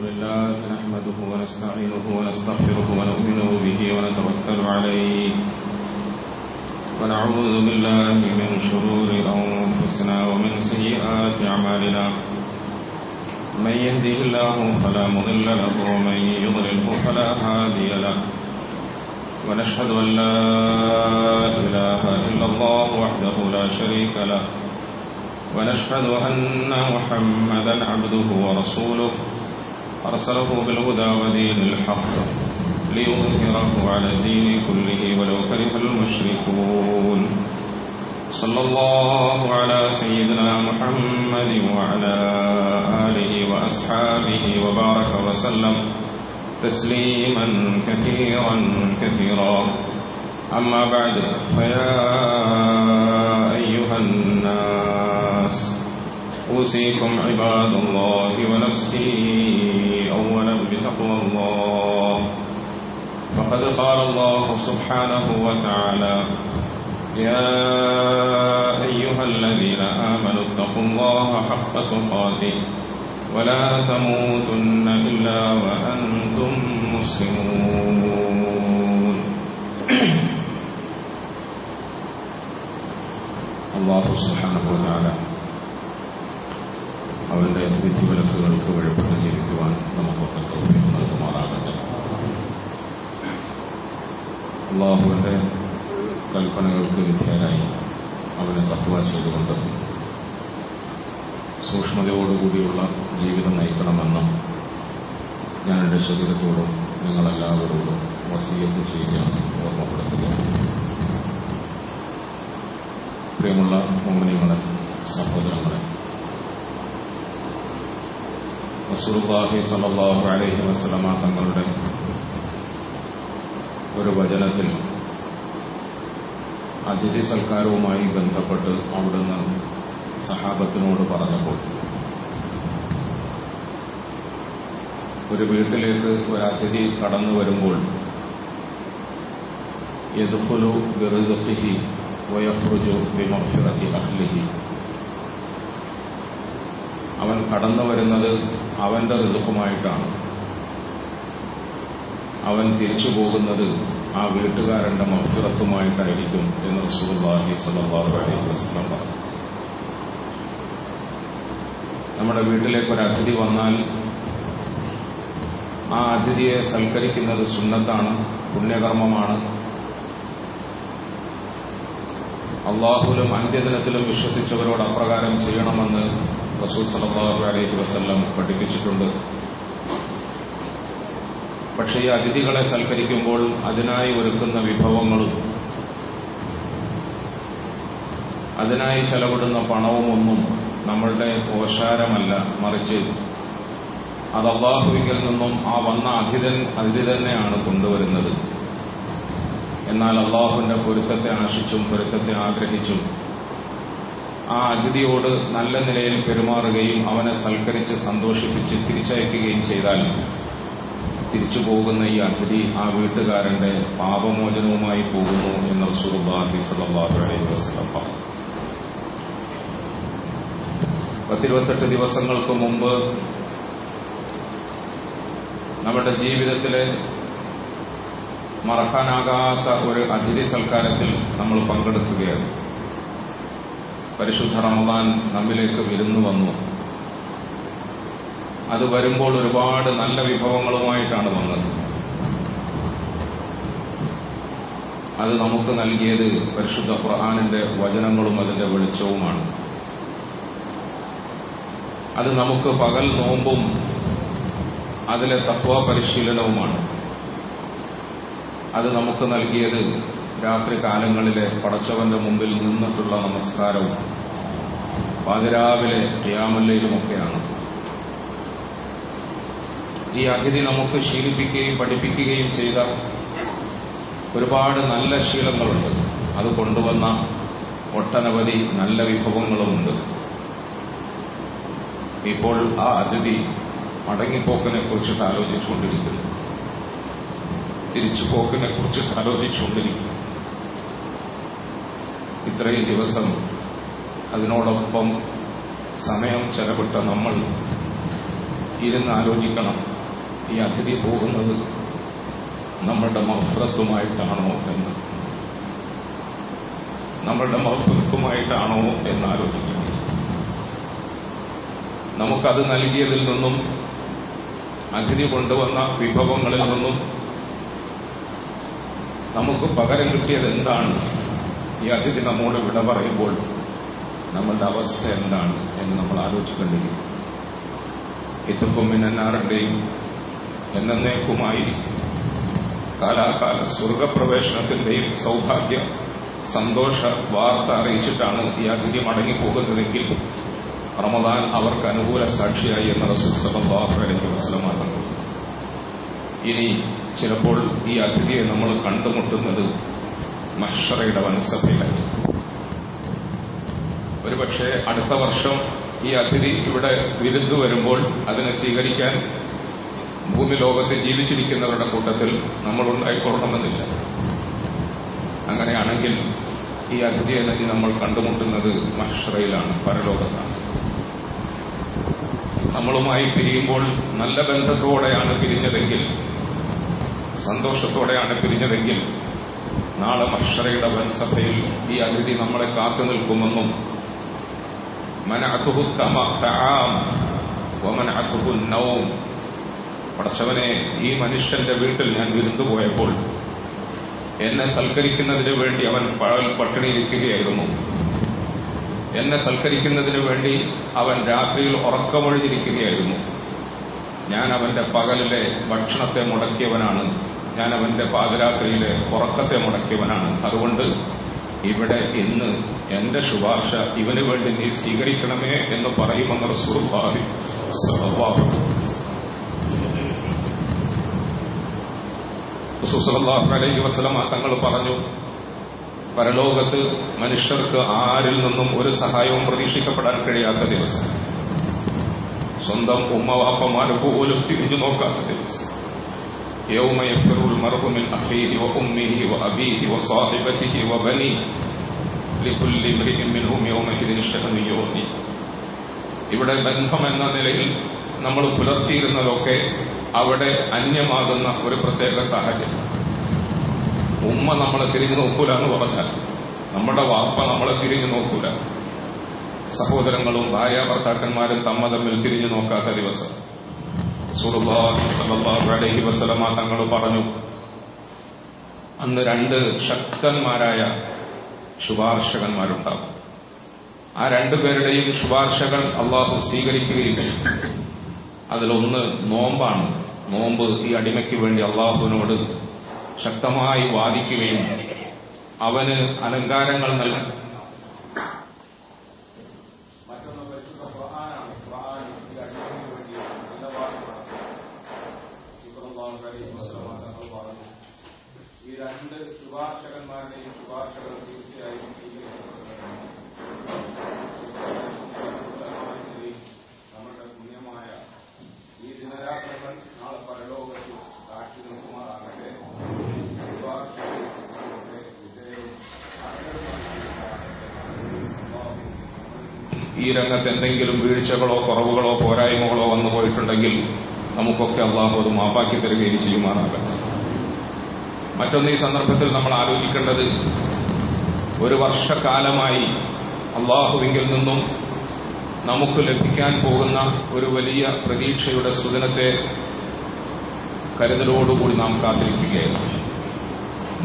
لله نحمده ونستعينه ونستغفره ونؤمن به ونتوكل عليه ونعوذ بالله من شرور أنفسنا ومن سيئات أعمالنا من يهده الله فلا مضل له ومن يضلله فلا هادي له ونشهد أن لا إله إلا الله وحده لا شريك له ونشهد أن محمدا عبده ورسوله أرسله بالهدى ودين الحق ليظهره على الدين كله ولو كره المشركون صلى الله على سيدنا محمد وعلى آله وأصحابه وبارك وسلم تسليما كثيرا كثيرا أما بعد فيا أيها الناس أوصيكم عباد الله ونفسي أولا بتقوى الله فقد قال الله سبحانه وتعالى يا أيها الذين آمنوا اتقوا الله حق تقاته ولا تموتن إلا وأنتم مسلمون അല്ലാഹു സുബ്ഹാനഹു വ തആല അവന്റെ വിധിവിലക്കുകൾക്ക് വഴിപ്പെട്ട് ജീവിക്കുവാൻ നമുക്കൊക്കെ തൗഫീഖ് നൽകുമാറാകട്ടെ. അല്ലാഹുവിന്റെ കൽപ്പനകൾക്ക് വിധേയരായി അവനെ തഖ്വ ചെയ്തുകൊണ്ട് സൂക്ഷ്മതയോടുകൂടിയുള്ള ജീവിതം നയിക്കണമെന്നും ഞാൻ എൻ്റെ ശരീരത്തോടും നിങ്ങളെല്ലാവരോടും വസിയത്ത് ചെയ്യുകയാണ്, ഓർമ്മപ്പെടുത്തുകയാണ്. പ്രിയമുള്ള മുഅ്മിനീങ്ങളെ, സഹോദരങ്ങളെ, റസൂലുള്ളാഹി സ്വല്ലല്ലാഹു അലൈഹി വസല്ലമ തങ്ങളുടെ ഒരു വചനത്തിൽ അതിഥി സൽക്കാരവുമായി ബന്ധപ്പെട്ട് അവിടുന്ന് സഹാബത്തിനോട് പറഞ്ഞപ്പോൾ, ഒരു വീട്ടിലേക്ക് ഒരു അതിഥി കടന്നു വരുമ്പോൾ യദ്ഖുലു ബിറിസ്ഖിഹി വയഖ്റുജു ബിമഗ്ഫിറതി അഹ്ലിഹി, അവൻ കടന്നു വരുന്നത് അവന്റെ റിസ്ഖുമായിട്ടാണ്, അവൻ തിരിച്ചു പോകുന്നത് ആ വീട്ടുകാരന്റെ മഗ്ഫിറത്തുമായിട്ടായിരിക്കും എന്ന് റസൂലുള്ളാഹി സ്വല്ലല്ലാഹു അലൈഹി വസല്ലം പറഞ്ഞു. നമ്മുടെ വീട്ടിലേക്ക് ഒരു അതിഥി വന്നാൽ ആ അതിഥിയെ സൽക്കരിക്കുന്നത് സുന്നത്താണ്, പുണ്യകർമ്മമാണ്. അല്ലാഹുവിലും അന്ത്യദിനത്തിലും വിശ്വസിച്ചവരോട് അപ്രകാരം ചെയ്യണമെന്ന് റസൂൽ സല്ലല്ലാഹു അലൈഹി വസല്ലം പഠിപ്പിച്ചിട്ടുണ്ട്. പക്ഷേ ഈ അതിഥികളെ സൽക്കരിക്കുമ്പോൾ അതിനായി ഒരുക്കുന്ന വിഭവങ്ങളും അതിനായി ചെലവിടുന്ന പണവുമൊന്നും നമ്മളുടെ ഓശാരമല്ല, മറിച്ച് അത് അല്ലാഹുവിൽ നിന്നും ആ വന്ന അതിഥി തന്നെയാണ് കൊണ്ടുവരുന്നത്. എന്നാൽ അല്ലാഹുവിന്റെ പൊരുത്തത്തെ ആശിച്ചും പൊരുത്തത്തെ ആഗ്രഹിച്ചും ആ അതിഥിയോട് നല്ല നിലയിൽ പെരുമാറുകയും അവനെ സൽക്കരിച്ച് സന്തോഷിപ്പിച്ച് തിരിച്ചയക്കുകയും ചെയ്താൽ തിരിച്ചു പോകുന്ന ഈ അതിഥി ആ വീട്ടുകാരന്റെ പാപമോചനവുമായി പോകുന്നു എന്ന് റസൂലുള്ളാഹി സ്വല്ലല്ലാഹു അലൈഹി വസല്ലം പറഞ്ഞു. 28 ദിവസങ്ങൾക്ക് മുമ്പ് നമ്മുടെ ജീവിതത്തിലെ മറക്കാനാകാത്ത ഒരു അതിഥി സൽക്കാരത്തിൽ നമ്മൾ പങ്കെടുക്കുകയാണ്. പരിശുദ്ധ റമദാൻ നമ്മിലേക്ക് വിരുന്നു വന്നു. അത് വരുമ്പോൾ ഒരുപാട് നല്ല വിഭവങ്ങളുമായിട്ടാണ് വന്നത്. അത് നമുക്ക് നൽകിയത് പരിശുദ്ധ ഖുർആനിന്റെ വചനങ്ങളും അതിന്റെ വെളിച്ചവുമാണ്. അത് നമുക്ക് പകൽ നോമ്പും അതിലെ തഖ്വ പരിശീലനവുമാണ്. അത് നമുക്ക് നൽകിയത് രാത്രി കാലങ്ങളിലെ പടച്ചവന്റെ മുമ്പിൽ നിന്നിട്ടുള്ള നമസ്കാരവും പാതിരാവിലെ ഖിയാമുൽ ലൈലുമൊക്കെയാണ്. ഈ അതിഥി നമുക്ക് ശീലിപ്പിക്കുകയും പഠിപ്പിക്കുകയും ചെയ്ത ഒരുപാട് നല്ല ശീലങ്ങളുണ്ട്. അത് കൊണ്ടുവന്ന ഒട്ടനവധി നല്ല വിഭവങ്ങളുമുണ്ട്. ഇപ്പോൾ ആ അതിഥി മടങ്ങിപ്പോക്കിനെ കുറിച്ചിട്ട് ആലോചിച്ചുകൊണ്ടിരിക്കുന്നു, തിരിച്ചുപോക്കിനെ കുറിച്ചിട്ട് ആലോചിച്ചുകൊണ്ടിരിക്കുന്നു. ഇത്രയും ദിവസം അതിനോടൊപ്പം സമയം ചെലവിട്ട നമ്മൾ ഇരുന്ന് ആലോചിക്കണം, ഈ അതിഥി പോകുന്നത് നമ്മളുടെ മഹ്ഫറത്തുമായിട്ടാണോ എന്നാലോചിക്കണം. നമുക്കത് നൽകിയതിൽ നിന്നും അതിഥി കൊണ്ടുവന്ന വിഭവങ്ങളിൽ നിന്നും നമുക്ക് പകരം കിട്ടിയത് എന്താണ്? ഈ അതിഥി നമ്മോട് വിട പറയുമ്പോൾ നമ്മളുടെ അവസ്ഥ എന്താണ് എന്ന് നമ്മൾ ആലോചിക്കേണ്ടിരിക്കും. ഇത്തുക്കും മിനന്നാറിന്റെയും എന്നേക്കുമായി കാലാകാല സ്വർഗപ്രവേശനത്തിന്റെയും സൗഭാഗ്യ സന്തോഷ വാർത്ത അറിയിച്ചിട്ടാണ് ഈ അതിഥി മടങ്ങിപ്പോകുന്നതെങ്കിൽ റമദാൻ അവർക്ക് അനുകൂല സാക്ഷിയായി എന്ന റസൂൽ സല്ലല്ലാഹു അലൈഹി വസല്ലം പറഞ്ഞു. ഇനി ചിലപ്പോൾ ഈ അതിഥിയെ നമ്മൾ കണ്ടുമുട്ടുന്നത് മഹ്ശറയുടെ വൻസഭയിലായി. ഒരുപക്ഷെ അടുത്ത വർഷം ഈ അതിഥി ഇവിടെ വിരുന്നു വരുമ്പോൾ അതിനെ സ്വീകരിക്കാൻ ഭൂമി ലോകത്ത് ജീവിച്ചിരിക്കുന്നവരുടെ കൂട്ടത്തിൽ നമ്മളുണ്ടായിക്കൊള്ളണമെന്നില്ല. അങ്ങനെയാണെങ്കിൽ ഈ അതിഥിയെ തന്നെ നമ്മൾ കണ്ടുമുട്ടുന്നത് മഹ്ശറയിലാണ്, പരലോകത്താണ്. നമ്മളുമായി പിരിയുമ്പോൾ നല്ല ബന്ധത്തോടെയാണ് പിരിഞ്ഞതെങ്കിൽ, സന്തോഷത്തോടെയാണ് പിരിഞ്ഞതെങ്കിൽ, നാളെ മഹ്ശറയുടെ വൻസഭയിൽ ഈ അതിഥി നമ്മളെ കാത്തു നിൽക്കുമെന്നും മനഅതുഹു തആം വമനഅതുഹു നൗം, പടച്ചവനെ ഈ മനുഷ്യന്റെ വീട്ടിൽ ഞാൻ വിരുന്നുപോയപ്പോൾ എന്നെ സൽക്കരിക്കുന്നതിന് വേണ്ടി അവൻ പട്ടിണിയിരിക്കുകയായിരുന്നു. എന്നെ സൽക്കരിക്കുന്നതിന് വേണ്ടി അവൻ രാത്രിയിൽ ഉറക്കമൊഴിഞ്ഞിരിക്കുകയായിരുന്നു. ഞാൻ അവന്റെ പകലിലെ ഭക്ഷണത്തെ മുടക്കിയവനാണ്, ഞാൻ അവന്റെ പാതിരാത്രിയിലെ ഉറക്കത്തെ മുടക്കിയവനാണ്. അതുകൊണ്ട് ഇവിടെ ഇന്ന് എന്റെ ശുപാർശ ഇവന് വേണ്ടി നീ സ്വീകരിക്കണമേ എന്ന് പറയുമെന്ന് റസൂലുള്ളാഹി സ്വല്ലല്ലാഹു അലൈഹി വസല്ലം തങ്ങൾ പറഞ്ഞു, പരലോകത്ത് മനുഷ്യർക്ക് ആരിൽ നിന്നും ഒരു സഹായവും പ്രതീക്ഷിക്കപ്പെടാൻ കഴിയാത്ത ദിവസം, സ്വന്തം ഉമ്മവാപ്പമാര് പോലും തിരിഞ്ഞു നോക്കാത്ത ദിവസം. യൗമ യഫിറുൽ മർഉ മിൻ അഖീഹി വഉമ്മിഹി വഅബീഹി വസാഹിബതിഹി വബനീഹി ലികുല്ലി ഇംറിഇൻ മിൻഹും യൗമഇദിൻ ശഅനുൻ യുഗ്നി. ഇവിടെ ബന്ധം എന്ന നിലയിൽ നമ്മൾ പുലർത്തിയിരുന്നതൊക്കെ അവിടെ അന്യമാകുന്ന ഒരു പ്രത്യേക സാഹചര്യം. ഉമ്മ നമ്മളെ തിരിഞ്ഞു നോക്കൂല എന്ന് പറഞ്ഞാൽ നമ്മുടെ വാപ്പ നമ്മളെ തിരിഞ്ഞു നോക്കൂല. സഹോദരങ്ങളും ഭാര്യ ഭർത്താക്കന്മാരും തമ്മിൽ തിരിഞ്ഞു നോക്കാത്ത ദിവസം. റസൂലുള്ളാഹി സ്വല്ലല്ലാഹു അലൈഹി വസല്ലം തങ്ങൾ പറഞ്ഞു, അന്ന് രണ്ട് ശക്തന്മാരായ ശുപാർശകന്മാരുണ്ടാവും. ആ രണ്ടുപേരുടെയും ശുപാർശകൾ അള്ളാഹു സ്വീകരിക്കുകയും അതിലൊന്ന് നോമ്പാണ്. നോമ്പ് ഈ അടിമയ്ക്ക് വേണ്ടി അള്ളാഹുവിനോട് ശക്തമായി വാദിക്കുകയും അവന് അലങ്കാരങ്ങൾ നൽകി. മറ്റൊന്ന് പരിശുദ്ധ ഖുർആനാണ്. ഖുർആൻ ഈ അടിമയ്ക്ക് വേണ്ടി നല്ല വാദമാണ്. ഈ രണ്ട് ശുപാർശകന്മാരുടെയും ശുപാർശകൾ തീർച്ചയായും നമ്മുടെ പുണ്യമായ ഈ ദിനരാത്രങ്ങൾ നാളെ പരലോകത്ത് സാക്ഷി നിൽക്കുമാറാകട്ടെ. ഈ രംഗത്ത് എന്തെങ്കിലും വീഴ്ചകളോ കുറവുകളോ പോരായ്മകളോ വന്നു പോയിട്ടുണ്ടെങ്കിൽ നമുക്കൊക്കെ അള്ളാഹു അത് മാപ്പാക്കി തരികയും ചെയ്യുമാറാകട്ടെ. മറ്റൊന്ന് ഈ സന്ദർഭത്തിൽ നമ്മൾ ആലോചിക്കേണ്ടത്, ഒരു വർഷക്കാലമായി അള്ളാഹുവിങ്കിൽ നിന്നും നമുക്ക് ലഭിക്കാൻ പോകുന്ന ഒരു വലിയ പ്രതീക്ഷയുടെ സുദിനത്തെ കരുതലോടുകൂടി നാം കാത്തിരിക്കുകയാണ്.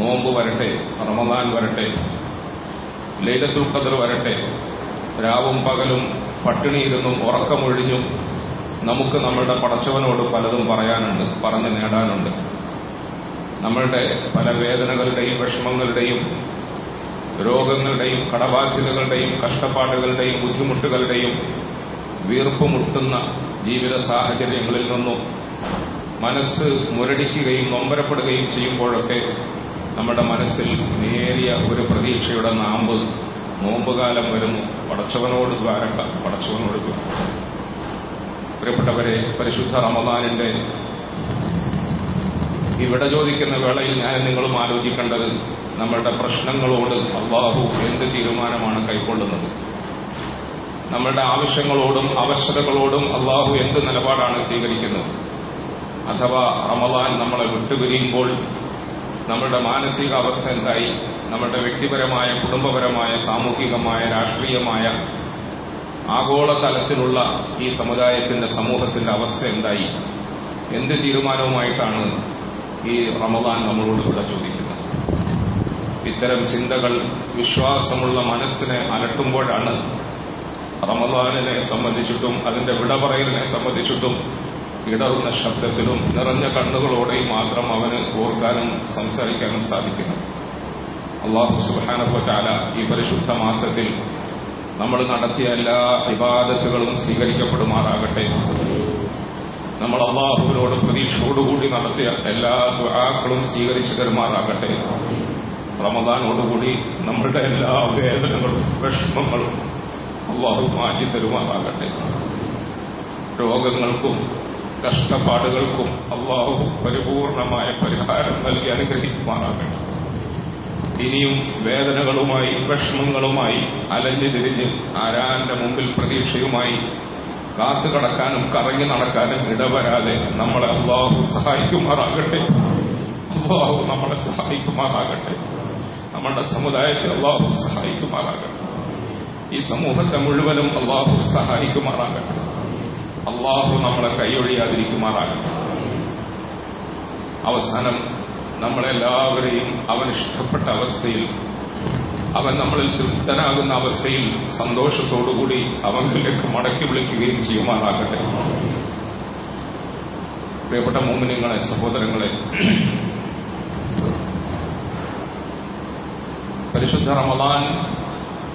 നോമ്പ് വരട്ടെ, റമദാൻ വരട്ടെ, ലൈലത്തുൽ ഖദ്ർ വരട്ടെ, രാവും പകലും പട്ടിണിയിരുന്നും ഉറക്കമൊഴിഞ്ഞും നമുക്ക് നമ്മളുടെ പടച്ചവനോട് പലതും പറയാനുണ്ട്, പറഞ്ഞു നേടാനുണ്ട്. നമ്മളുടെ പല വേദനകളുടെയും വിഷമങ്ങളുടെയും രോഗങ്ങളുടെയും കടബാധ്യതകളുടെയും കഷ്ടപ്പാടുകളുടെയും ബുദ്ധിമുട്ടുകളുടെയും വീർപ്പുമുട്ടുന്ന ജീവിത സാഹചര്യങ്ങളിൽ നിന്നും മനസ്സ് മുരടിക്കുകയും നൊമ്പരപ്പെടുകയും ചെയ്യുമ്പോഴൊക്കെ നമ്മുടെ മനസ്സിൽ നേരിയ ഒരു പ്രതീക്ഷയുടെ നാമ്പ് നോമ്പുകാലം വരുന്നു. പടച്ചവനോട് ദ്വാരക്ക, പടച്ചവനോട്. പ്രിയപ്പെട്ടവരെ, പരിശുദ്ധ റമദാനിന്റെ ഇവിടെ ചോദിക്കുന്ന വേളയിൽ ഞാൻ നിങ്ങളും ആലോചിക്കേണ്ടത്, നമ്മളുടെ പ്രശ്നങ്ങളോട് അല്ലാഹു എന്ത് തീരുമാനമാണ് കൈക്കൊള്ളുന്നത്? നമ്മളുടെ ആവശ്യങ്ങളോടും അവശതകളോടും അല്ലാഹു എന്ത് നിലപാടാണ് സ്വീകരിക്കുന്നത്? അഥവാ റമദാൻ നമ്മളെ വിട്ടുപിരിയുമ്പോൾ നമ്മുടെ മാനസികാവസ്ഥ എന്തായി, നമ്മുടെ വ്യക്തിപരമായ, കുടുംബപരമായ, സാമൂഹികമായ, രാഷ്ട്രീയമായ, ആഗോളതലത്തിലുള്ള ഈ സമുദായത്തിന്റെ, സമൂഹത്തിന്റെ അവസ്ഥ എന്തായി, എന്ത് തീരുമാനവുമായിട്ടാണ് ഈ റമദാൻ നമ്മളോട് ഇവിടെ ചോദിക്കുന്നത്. ഇത്തരം ചിന്തകൾ വിശ്വാസമുള്ള മനസ്സിനെ അലട്ടുമ്പോഴാണ് റമദാനിനെ സംബന്ധിച്ചിട്ടും അതിന്റെ വിട പറയലിനെ സംബന്ധിച്ചിട്ടും ഇടറുന്ന ശബ്ദത്തിലും നിറഞ്ഞ കണ്ണുകളോടെയും മാത്രം അവന് ഓർക്കാനും സംസാരിക്കാനും സാധിക്കുന്നു. അല്ലാഹു സുബ്ഹാനഹു വ തആല ഈ പരിശുദ്ധ മാസത്തിൽ നമ്മൾ നടത്തിയ എല്ലാ ഇബാദത്തുകളും സ്വീകരിക്കപ്പെടുമാറാകട്ടെ. നമ്മൾ അല്ലാഹുവിനോട് പ്രതീക്ഷയോടുകൂടി നടത്തിയ എല്ലാ ദുആകളും സ്വീകരിച്ചു തരുമാറാകട്ടെ. റമദാനോടുകൂടി നമ്മളുടെ എല്ലാ വേദനകളും വിഷമങ്ങളും അല്ലാഹു മാറ്റി തരുമാറാകട്ടെ. രോഗങ്ങൾക്കും കഷ്ടപ്പാടുകൾക്കും അല്ലാഹു പരിപൂർണമായ പരിഹാരം നൽകി അനുഗ്രഹിക്കുമാറാകട്ടെ. ഇനിയും വേദനകളുമായി, വിഷമങ്ങളുമായി അലഞ്ഞു തിരിഞ്ഞ് ആരാന്റെ മുമ്പിൽ പ്രതീക്ഷയുമായി കാത്തുകടക്കാനും കറങ്ങി നടക്കാനും ഇടവരാതെ നമ്മളെ അല്ലാഹു സഹായിക്കുമാറാകട്ടെ. അല്ലാഹു നമ്മളെ സഹായിക്കുമാറാകട്ടെ. നമ്മുടെ സമുദായത്തെ അല്ലാഹു സഹായിക്കുമാറാകട്ടെ. ഈ സമൂഹത്തെ മുഴുവനും അല്ലാഹു സഹായിക്കുമാറാകട്ടെ. അല്ലാഹു നമ്മളെ കൈയൊഴിയാതിരിക്കുമാറാകട്ടെ. അവസാനം നമ്മളെല്ലാവരെയും അവൻ ഇഷ്ടപ്പെട്ട അവസ്ഥയിൽ, അവൻ നമ്മളിൽ തൃപ്തനാകുന്ന അവസ്ഥയിൽ സന്തോഷത്തോടുകൂടി അവനിലേക്ക് മടക്കി വിളിക്കുകയും ചെയ്യുമാറാകട്ടെ. പ്രിയപ്പെട്ട മുഅ്മിനീങ്ങളെ, സഹോദരങ്ങളെ, പരിശുദ്ധ റമദാൻ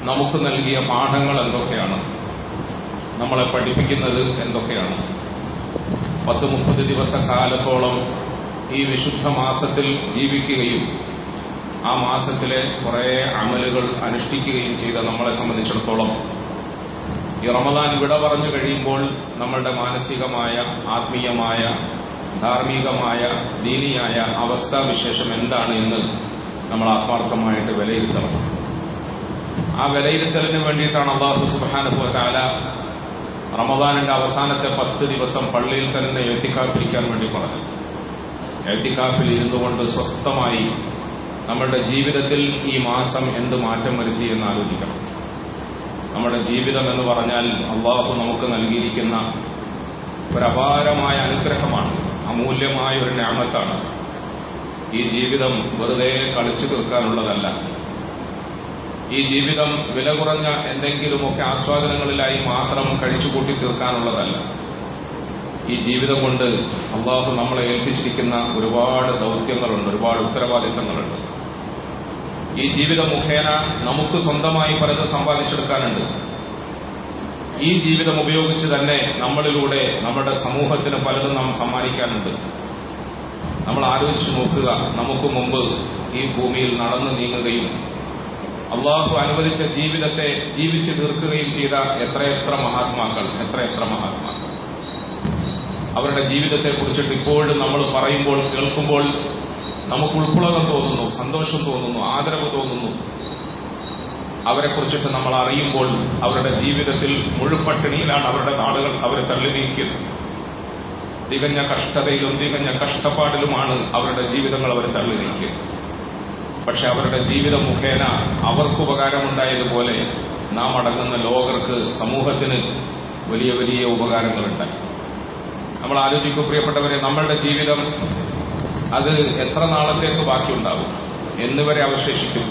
നമുക്ക് നൽകിയ പാഠങ്ങൾ എന്തൊക്കെയാണ്, നമ്മളെ പഠിപ്പിക്കുന്നത് എന്തൊക്കെയാണ്? 10-30 ദിവസക്കാലത്തോളം ഈ വിശുദ്ധ മാസത്തിൽ ജീവിക്കുകയും ആ മാസത്തിലെ കുറേ അമലുകൾ അനുഷ്ഠിക്കുകയും ചെയ്ത നമ്മളെ സംബന്ധിച്ചിടത്തോളം ഈ റമദാൻ വിട പറഞ്ഞു കഴിയുമ്പോൾ നമ്മളുടെ മാനസികമായ, ആത്മീയമായ, ധാർമ്മികമായ, ദീനിയായ അവസ്ഥാവിശേഷം എന്താണ് എന്ന് നമ്മൾ ആത്മാർത്ഥമായിട്ട് വിലയിരുത്തണം. ആ വിലയിരുത്തലിന് വേണ്ടിയിട്ടാണ് അല്ലാഹു സുബ്ഹാനഹു വ തആല റമദാനിന്റെ അവസാനത്തെ 10 ദിവസം പള്ളിയിൽ തന്നെ എത്തിക്കാഫിരിക്കാൻ വേണ്ടി പറഞ്ഞു. എത്തിക്കാഫിൽ ഇരുന്നുകൊണ്ട് സ്വസ്ഥമായി നമ്മുടെ ജീവിതത്തിൽ ഈ മാസം എന്ത് മാറ്റം വരുത്തി എന്ന് ആലോചിക്കണം. നമ്മുടെ ജീവിതം എന്ന് പറഞ്ഞാൽ അല്ലാഹു നമുക്ക് നൽകിയിരിക്കുന്ന ഒരപാരമായ അനുഗ്രഹമാണ്, അമൂല്യമായ ഒരു നിഅമത്താണ്. ഈ ജീവിതം വെറുതെ കളിച്ചു തീർക്കാനുള്ളതല്ല. ഈ ജീവിതം വില കുറഞ്ഞ എന്തെങ്കിലുമൊക്കെ ആസ്വാദനങ്ങളിലായി മാത്രം കഴിച്ചുകൂട്ടി തീർക്കാനുള്ളതല്ല. ഈ ജീവിതം കൊണ്ട് അല്ലാഹു നമ്മളെ ഏൽപ്പിച്ചിരിക്കുന്ന ഒരുപാട് ദൗത്യങ്ങളുണ്ട്, ഒരുപാട് ഉത്തരവാദിത്തങ്ങളുണ്ട്. ഈ ജീവിതം മുഖേന നമുക്ക് സ്വന്തമായി പലതും സമ്പാദിച്ചെടുക്കാനുണ്ട്. ഈ ജീവിതം ഉപയോഗിച്ച് തന്നെ നമ്മളിലൂടെ നമ്മുടെ സമൂഹത്തിന് പലതും നാം സമ്മാനിക്കാനുണ്ട്. നമ്മൾ ആലോചിച്ച് നോക്കുക, നമുക്ക് മുമ്പ് ഈ ഭൂമിയിൽ നടന്നു നീങ്ങുകയും അല്ലാഹു അനുവദിച്ച ജീവിതത്തെ ജീവിച്ചു തീർക്കുകയും ചെയ്ത എത്രയെത്ര മഹാത്മാക്കൾ. അവരുടെ ജീവിതത്തെക്കുറിച്ചിട്ട് ഇപ്പോഴും നമ്മൾ പറയുമ്പോൾ, കേൾക്കുമ്പോൾ നമുക്ക് ഉൾപ്പുളകം തോന്നുന്നു, സന്തോഷം തോന്നുന്നു, ആദരവ് തോന്നുന്നു. അവരെക്കുറിച്ചിട്ട് നമ്മൾ അറിയുമ്പോൾ അവരുടെ ജീവിതത്തിൽ മുഴുപട്ടിണിയിലാണ് അവരുടെ നാടുകൾ അവരെ തള്ളി നീക്കിയത്. തികഞ്ഞ കഷ്ടതയിലും തികഞ്ഞ കഷ്ടപ്പാടിലുമാണ് അവരുടെ ജീവിതങ്ങൾ അവർ തള്ളി നീക്കിയത്. പക്ഷെ അവരുടെ ജീവിതം മുഖേന അവർക്ക് ഉപകാരമുണ്ടായതുപോലെ നാം അടങ്ങുന്ന ലോകർക്ക്, സമൂഹത്തിന് വലിയ വലിയ ഉപകാരങ്ങളുണ്ടായി. നമ്മൾ ആലോചിക്കും പ്രിയപ്പെട്ടവരെ, നമ്മളുടെ ജീവിതം അത് എത്ര നാളത്തേക്ക് ബാക്കിയുണ്ടാവും, എന്നുവരെ അവശേഷിക്കും?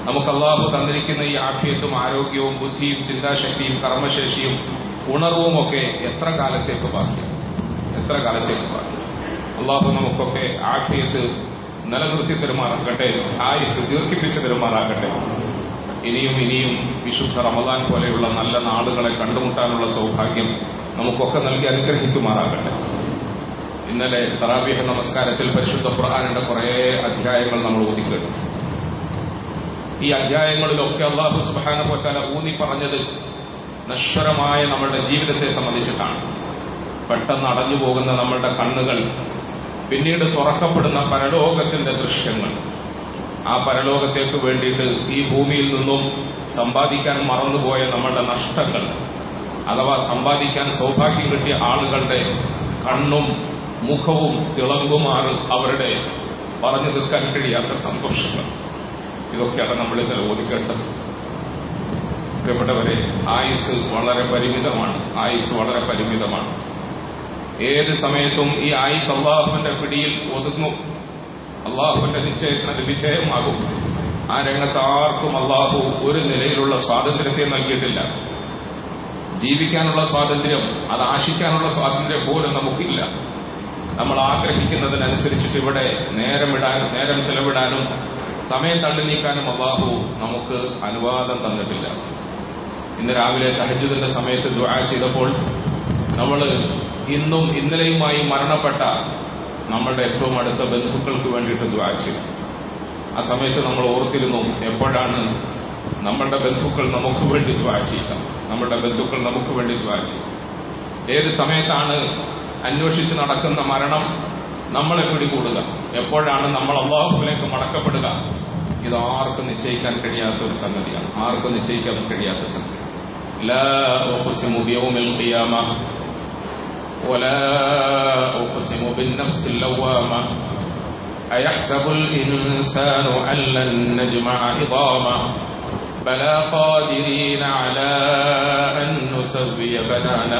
നമുക്ക് അല്ലാഹു തന്നിരിക്കുന്ന ഈ ആഫിയത്തും ആരോഗ്യവും ബുദ്ധിയും ചിന്താശക്തിയും കർമ്മശേഷിയും ഉണർവുമൊക്കെ എത്ര കാലത്തേക്ക് ബാക്കി? അല്ലാഹു നമുക്കൊക്കെ ആഫിയത്ത് നിലനിർത്തി തരുമാറാകട്ടെ, ആയുസ് ദീർഘിപ്പിച്ചു തരുമാറാകട്ടെ. ഇനിയും വിശുദ്ധ റമദാൻ പോലെയുള്ള നല്ല നാളുകളെ കണ്ടുമുട്ടാനുള്ള സൗഭാഗ്യം നമുക്കൊക്കെ നൽകി അനുഗ്രഹിക്കുമാറാകട്ടെ. ഇന്നലെ തറാവീഹ് നമസ്കാരത്തിൽ പരിശുദ്ധ ഖുർആനിന്റെ കുറേ അധ്യായങ്ങൾ നമ്മൾ ഓതിക്കേട്ടു. ഈ അധ്യായങ്ങളിലൊക്കെ അല്ലാഹു സുബ്ഹാനഹു വ തആല ഊന്നി പറഞ്ഞത് നശ്വരമായ നമ്മളുടെ ജീവിതത്തെ സംബന്ധിച്ചിട്ടാണ്. പെട്ടെന്ന് അടഞ്ഞു പോകുന്ന നമ്മളുടെ കണ്ണുകൾ, പിന്നീട് തുറക്കപ്പെടുന്ന പരലോകത്തിന്റെ ദൃശ്യങ്ങൾ, ആ പരലോകത്തേക്ക് വേണ്ടിയിട്ട് ഈ ഭൂമിയിൽ നിന്നും സമ്പാദിക്കാൻ മറന്നുപോയ നമ്മളുടെ നഷ്ടങ്ങൾ, അഥവാ സമ്പാദിക്കാൻ സൗഭാഗ്യം കിട്ടിയ ആളുകളുടെ കണ്ണും മുഖവും തിളങ്ങുമാറ് അവരുടെ പറഞ്ഞു തീർക്കാൻ കഴിയാത്ത സന്തോഷങ്ങൾ. ഇതൊക്കെയാണ് നമ്മൾ ഇന്നലെ ഓദിക്കേണ്ടത്. പ്രിയപ്പെട്ടവരെ, ആയുസ് വളരെ പരിമിതമാണ്. ഏത് സമയത്തും ഈ ആയുസ് അള്ളാഹുവിന്റെ പിടിയിൽ ഒതുങ്ങും, അള്ളാഹുവിന്റെ നിശ്ചയത്തിന് വിധേയമാകും. ആ രംഗത്ത് ആർക്കും അള്ളാഹു ഒരു നിലയിലുള്ള സ്വാതന്ത്ര്യത്തെ നൽകിയിട്ടില്ല. ജീവിക്കാനുള്ള സ്വാതന്ത്ര്യം, അത് ആശിക്കാനുള്ള സ്വാതന്ത്ര്യം പോലും നമുക്കില്ല. നമ്മൾ ആഗ്രഹിക്കുന്നതിനനുസരിച്ചിട്ട് ഇവിടെ നേരം ചെലവിടാനും സമയം തള്ളി നീക്കാനും അള്ളാഹു നമുക്ക് അനുവാദം തന്നിട്ടില്ല. ഇന്ന് രാവിലെ തഹജ്ജുദിന്റെ സമയത്ത് ദുആ ചെയ്തപ്പോൾ നമ്മൾ ഇന്നും ഇന്നലെയുമായി മരണപ്പെട്ട നമ്മളുടെ ഏറ്റവും അടുത്ത ബന്ധുക്കൾക്ക് വേണ്ടിയിട്ട് ദുആ ചെയ്തു. ആ സമയത്ത് നമ്മൾ ഓർത്തിരുന്നു, എപ്പോഴാണ് നമ്മളുടെ ബന്ധുക്കൾ നമുക്ക് വേണ്ടി ദുആ ചെയ്യുക, ഏത് സമയത്താണ് അന്വേഷിച്ച് നടക്കുന്ന മരണം നമ്മളെ പിടികൂടുക, എപ്പോഴാണ് നമ്മൾ അല്ലാഹുവിലേക്ക് മടക്കപ്പെടുക? ഇതാർക്കും നിശ്ചയിക്കാൻ കഴിയാത്ത ഒരു സംഗതിയാണ്. ലാ ഉഖ്സിമു ബിയൗമിൽ ഖിയാമ വലാ ഉഖ്സിമു ബിന്നഫ്സിൽ ലവ്വാമ അയഹ്സബുൽ ഇൻസാനു അൻ ലൻ നജ്മഅ ഇദാമ ബലാ ഖാദിരീന അലാ അൻ നുസവ്വിയ ബനാന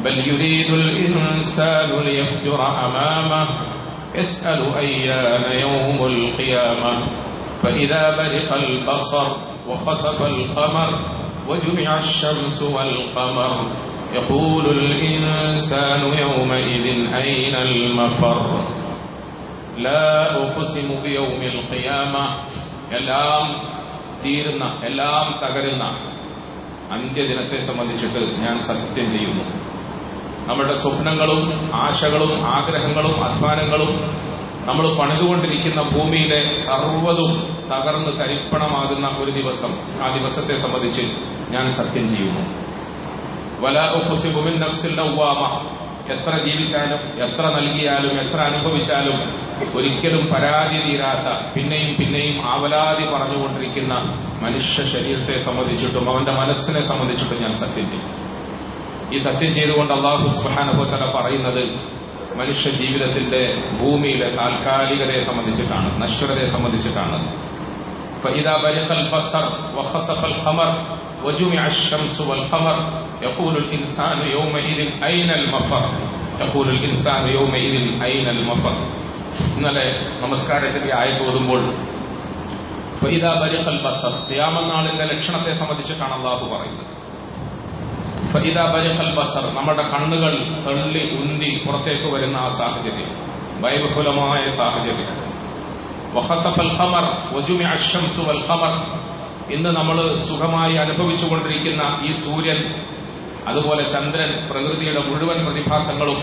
بل يريد الإنسان ليفجر أمامه يسأل أيان يوم القيامة فإذا برق البصر وخسف القمر وجمع الشمس والقمر يقول الإنسان يومئذ أين المفر لا أقسم بيوم القيامة എല്ലാം തീരുന്ന, എല്ലാം തകരുന്ന അന്ത്യദിനത്തെ സംബന്ധിച്ചിട്ട് ഞാൻ സത്യം ചെയ്യുന്നു. നമ്മുടെ സ്വപ്നങ്ങളും ആശകളും ആഗ്രഹങ്ങളും അധ്വാനങ്ങളും നമ്മൾ പണിതുകൊണ്ടിരിക്കുന്ന ഭൂമിയിലെ സർവ്വതും തകർന്ന് തരിപ്പണമാകുന്ന ഒരു ദിവസം, ആ ദിവസത്തെ സംബന്ധിച്ച് ഞാൻ സത്യം ചെയ്യുന്നു. വലാ ഉഖ്സിമു ബിന്നഫ്സിൽ ലവ്വാമ, എത്ര ജീവിച്ചാലും എത്ര നൽകിയാലും എത്ര അനുഭവിച്ചാലും ഒരിക്കലും പരാതി തീരാത്ത, പിന്നെയും ആവലാതി പറഞ്ഞുകൊണ്ടിരിക്കുന്ന മനുഷ്യ ശരീരത്തെ സംബന്ധിച്ചിട്ടും അവന്റെ മനസ്സിനെ സംബന്ധിച്ചിട്ടും ഞാൻ സത്യം ചെയ്യും. ഈ സത്യം ചെയ്തുകൊണ്ട് അല്ലാഹു സുബ്ഹാനഹു വ തആല പറയുന്നത് മനുഷ്യ ജീവിതത്തിന്റെ ഭൂമിയിലെ താൽക്കാലികതയെ സംബന്ധിച്ചിട്ടാണ്, നശ്വരതയെ സംബന്ധിച്ചിട്ടാണ്. فإذا برق البصر وخسف القمر وجمع الشمس والقمر يقول الإنسان يومئذ أين المفر. ഇന്നലെ നമസ്കാരത്തിന്റെ ആയത്ത് ഓതുമ്പോൾ ഫഇദാ ബരിഖൽ ബസർ, ഖിയാമത്ത് നാളിന്റെ ലക്ഷണത്തെ സംബന്ധിച്ചിട്ടാണ് അല്ലാഹു പറയുന്നത്. ഫഇദാ ബരിഖൽ ബസർ, നമ്മുടെ കണ്ണുകൾ തള്ളി ഉന്തി പുറത്തേക്ക് വരുന്ന ആ സാഹചര്യം, ഭയബഹുലമായ സാഹചര്യം. വഖസഫൽ ഖമർ വജുമിഅ അശ്ശംസു വൽ ഖമർ, ഇന്ന് നമ്മൾ സുഖമായി അനുഭവിച്ചുകൊണ്ടിരിക്കുന്ന ഈ സൂര്യൻ, അതുപോലെ ചന്ദ്രൻ, പ്രകൃതിയുടെ മുഴുവൻ പ്രതിഭാസങ്ങളും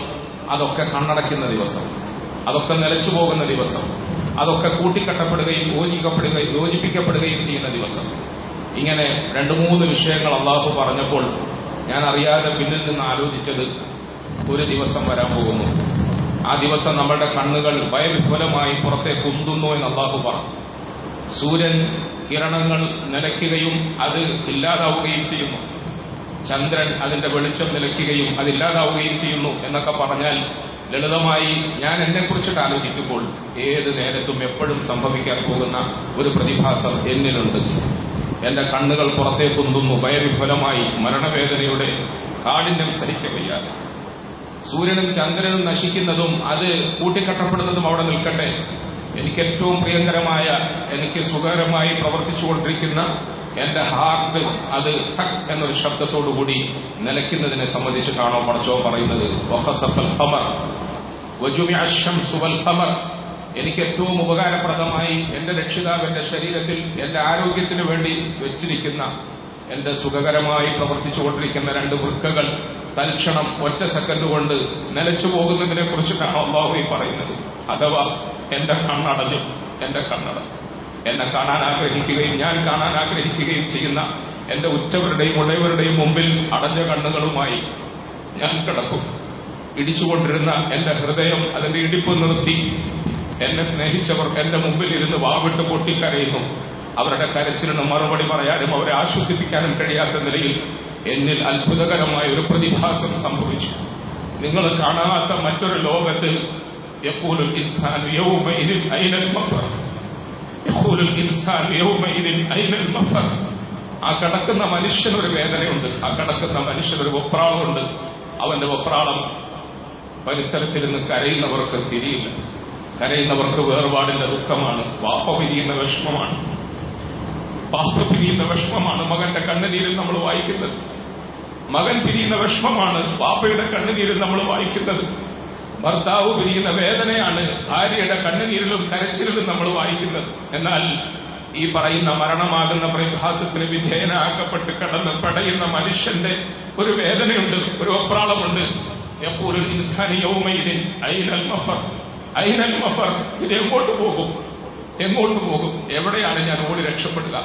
അതൊക്കെ കണ്ണടയ്ക്കുന്ന ദിവസം, അതൊക്കെ നിലച്ചു പോകുന്ന ദിവസം, അതൊക്കെ കൂട്ടിക്കെട്ടപ്പെടുകയും യോജിപ്പിക്കപ്പെടുകയും ചെയ്യുന്ന ദിവസം. ഇങ്ങനെ 2-3 വിഷയങ്ങൾ അള്ളാഹു പറഞ്ഞപ്പോൾ ഞാൻ അറിയാതെ പിന്നിൽ നിന്ന് ആലോചിച്ചത്, ഒരു ദിവസം വരാൻ പോകുന്നു, ആ ദിവസം നമ്മളുടെ കണ്ണുകൾ ഭയവിഹ്വലമായി പുറത്തേക്ക് ഉന്തുന്നു എന്ന് അള്ളാഹു പറഞ്ഞു. സൂര്യൻ കിരണങ്ങൾ നിലയ്ക്കുകയും അത് ഇല്ലാതാവുകയും ചെയ്യുന്നു, ചന്ദ്രൻ അതിന്റെ വെളിച്ചം നിലയ്ക്കുകയും അതില്ലാതാവുകയും ചെയ്യുന്നു എന്നൊക്കെ പറഞ്ഞാൽ ലളിതമായി ഞാൻ എന്നെക്കുറിച്ചിട്ട് ആലോചിക്കുമ്പോൾ ഏത് നേരത്തും എപ്പോഴും സംഭവിക്കാൻ പോകുന്ന ഒരു പ്രതിഭാസം എന്നിലുണ്ട്. എന്റെ കണ്ണുകൾ പുറത്തേക്കുന്തുന്നു ഭയവിഫലമായി, മരണവേദനയുടെ കാഠിന്യം സഹിക്കവയ്യാതെ. സൂര്യനും ചന്ദ്രനും നശിക്കുന്നതും അത് കൂട്ടിക്കെട്ടപ്പെടുന്നതും അവിടെ നിൽക്കട്ടെ, എനിക്ക് ഏറ്റവും പ്രിയങ്കരമായ, എനിക്ക് സുഖകരമായി പ്രവർത്തിച്ചുകൊണ്ടിരിക്കുന്ന എന്റെ ഹാർട്ട് അത് ടക് എന്നൊരു ശബ്ദത്തോടുകൂടി നിലയ്ക്കുന്നതിനെ സംബന്ധിച്ചിട്ടാണോ പടച്ചോൻ പറയുന്നത്? വഖസഫൽ ഖമർ വജുമിഅ അശ്ശംസു വൽ ഖമർ, എനിക്ക് ഏറ്റവും ഉപകാരപ്രദമായി എന്റെ രക്ഷിതാവിന്റെ ശരീരത്തിൽ എന്റെ ആരോഗ്യത്തിന് വേണ്ടി വെച്ചിരിക്കുന്ന, എന്റെ സുഖകരമായി പ്രവർത്തിച്ചുകൊണ്ടിരിക്കുന്ന 2 വൃക്കകൾ തൽക്ഷണം ഒറ്റ സെക്കൻഡ് കൊണ്ട് നിലച്ചു പോകുന്നതിനെ കുറിച്ചിട്ടാണ് അല്ലാഹു പറയുന്നത്. അഥവാ എന്റെ കണ്ണടഞ്ഞു, എന്റെ കണ്ണട, എന്നെ കാണാൻ ആഗ്രഹിക്കുകയും ഞാൻ കാണാൻ ആഗ്രഹിക്കുകയും ചെയ്യുന്ന എന്റെ ഉറ്റവരുടെയും ഉടയവരുടെയും മുമ്പിൽ അടഞ്ഞ കണ്ണുകളുമായി ഞാൻ കിടക്കും. ഇടിച്ചുകൊണ്ടിരുന്ന എന്റെ ഹൃദയം അതിന്റെ ഇടിപ്പ് നിർത്തി, എന്നെ സ്നേഹിച്ചവർ എന്റെ മുമ്പിൽ ഇരുന്ന് വാവിട്ട് പൊട്ടിക്കരയുന്നു. അവരുടെ കരച്ചിലിന് മറുപടി പറയാനും അവരെ ആശ്വസിപ്പിക്കാനും കഴിയാത്ത നിലയിൽ എന്നിൽ അത്ഭുതകരമായ ഒരു പ്രതിഭാസം സംഭവിച്ചു. നിങ്ങൾ കാണാത്ത മറ്റൊരു ലോകത്ത് യഖൂലുൽ ഇൻസാനു യൗമഇദിൻ ഐനൽ മഫർ, യഖൂലുൽ ഇൻസാനു യൗമഇദിൻ ഐനൽ മഫർ. ആ കിടക്കുന്ന മനുഷ്യനൊരു വേദനയുണ്ട്, ആ കിടക്കുന്ന മനുഷ്യനൊരു വെപ്രാളമുണ്ട്. അവന്റെ വെപ്രാളം പരിസരത്തിരുന്ന് കരയുന്നവർക്ക് തിരിയില്ല. കരയുന്നവർക്ക് വേർപാടിന്റെ ദുഃഖമാണ്, വാപ്പ പിരിയുന്ന വിഷമമാണ്, വാപ്പ പിരിയുന്ന വിഷമമാണ് മകന്റെ കണ്ണുനീരിൽ നമ്മൾ വായിക്കുന്നത്. മകൻ പിരിയുന്ന വിഷമമാണ് വാപ്പയുടെ കണ്ണുനീരിൽ നമ്മൾ വായിക്കുന്നത്. ഭർത്താവ് പിരിയുന്ന വേദനയാണ് ഭാര്യയുടെ കണ്ണുനീരിലും കരച്ചിലും നമ്മൾ വായിക്കുന്നത്. എന്നാൽ ഈ പറയുന്ന മരണമാകുന്ന പ്രതിഭാസത്തിന് വിധേയനാക്കപ്പെട്ട് കിടന്ന് പടയുന്ന മനുഷ്യന്റെ ഒരു വേദനയുണ്ട്, ഒരു വെപ്രാളമുണ്ട്. യഖൂലുൽ ഇൻസാനു യൗമഇദിൻ ഐനൽ മഫർ, ഐനൽ മഫർ. ഇത് എങ്ങോട്ട് പോകും, എങ്ങോട്ട് പോകും? എവിടെയാണ് ഞാൻ ഓടി രക്ഷപ്പെടുക?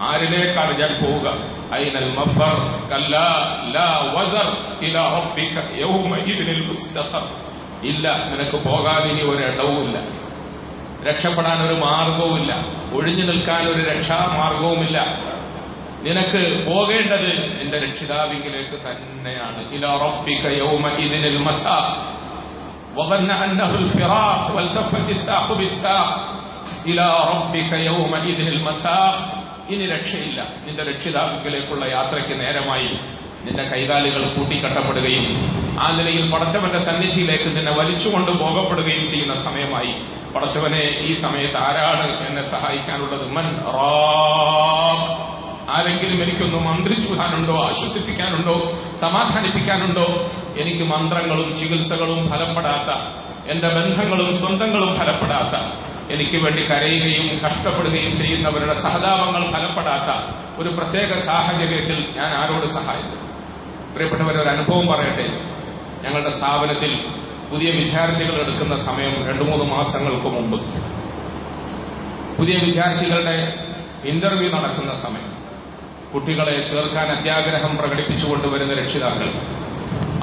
ആരിലേക്കാണ് ഞാൻ പോവുക? ഐനൽ മഫർ കല്ലാ ലാ വസർ ഇലാ റബ്ബിക യൗമഇദിനിൽ മുസ്തഖർ. ഇല്ല, നിനക്ക് പോകാൻ ഇനി ഒരിടവുമില്ല, രക്ഷപ്പെടാൻ ഒരു മാർഗവുമില്ല, ഒഴിഞ്ഞു നിൽക്കാൻ ഒരു രക്ഷാമാർഗവുമില്ല. നിനക്ക് പോകേണ്ടത് നിന്റെ രക്ഷിതാവിലേക്ക് തന്നെയാണ്. ഇലാ റബ്ബിക യൗമഇദിനിൽ മസാഖ് വظن أنه الفراق والتفت الساق بالساق إلى ربك يومئذ المساق. ഇനി രക്ഷയില്ല. നിന്റെ രക്ഷിതാവിലേക്കുള്ള യാത്രയ്ക്ക് നേരമായി. നിന്റെ കൈകാലുകൾ കൂട്ടിക്കെട്ടപ്പെടുകയും ആ നിലയിൽ പടച്ചവന്റെ സന്നിധിയിലേക്ക് നിന്നെ വലിച്ചുകൊണ്ട് പോകപ്പെടുകയും ചെയ്യുന്ന സമയമായി. പടച്ചവനെ, ഈ സമയത്ത് ആരാണ് എന്നെ സഹായിക്കാനുള്ളത്? മൻ റാഖ്. ആരെങ്കിലും എനിക്കൊന്ന് മന്ത്രിച്ചുഹാനുണ്ടോ, ആശ്വസിപ്പിക്കാനുണ്ടോ, സമാധാനിപ്പിക്കാനുണ്ടോ? എനിക്ക് മന്ത്രങ്ങളും ചികിത്സകളും ഫലപ്പെടാത്ത, എന്റെ ബന്ധങ്ങളും സ്വന്തങ്ങളും ഫലപ്പെടാത്ത, എനിക്ക് വേണ്ടി കരയുകയും കഷ്ടപ്പെടുകയും ചെയ്യുന്നവരുടെ സഹതാപങ്ങൾ ഫലപ്പെടാത്ത ഒരു പ്രത്യേക സാഹചര്യത്തിൽ ഞാൻ ആരോട് സഹായിക്കും? പ്രിയപ്പെട്ടവരെ, ഒരു അനുഭവം പറയട്ടെ. ഞങ്ങളുടെ സ്ഥാപനത്തിൽ പുതിയ വിദ്യാർത്ഥികൾ എടുക്കുന്ന സമയം 2-3 മാസങ്ങൾക്ക് മുമ്പ് പുതിയ വിദ്യാർത്ഥികളുടെ ഇന്റർവ്യൂ നടക്കുന്ന സമയം കുട്ടികളെ ചേർക്കാൻ അത്യാഗ്രഹം പ്രകടിപ്പിച്ചുകൊണ്ടുവരുന്ന രക്ഷിതാക്കൾ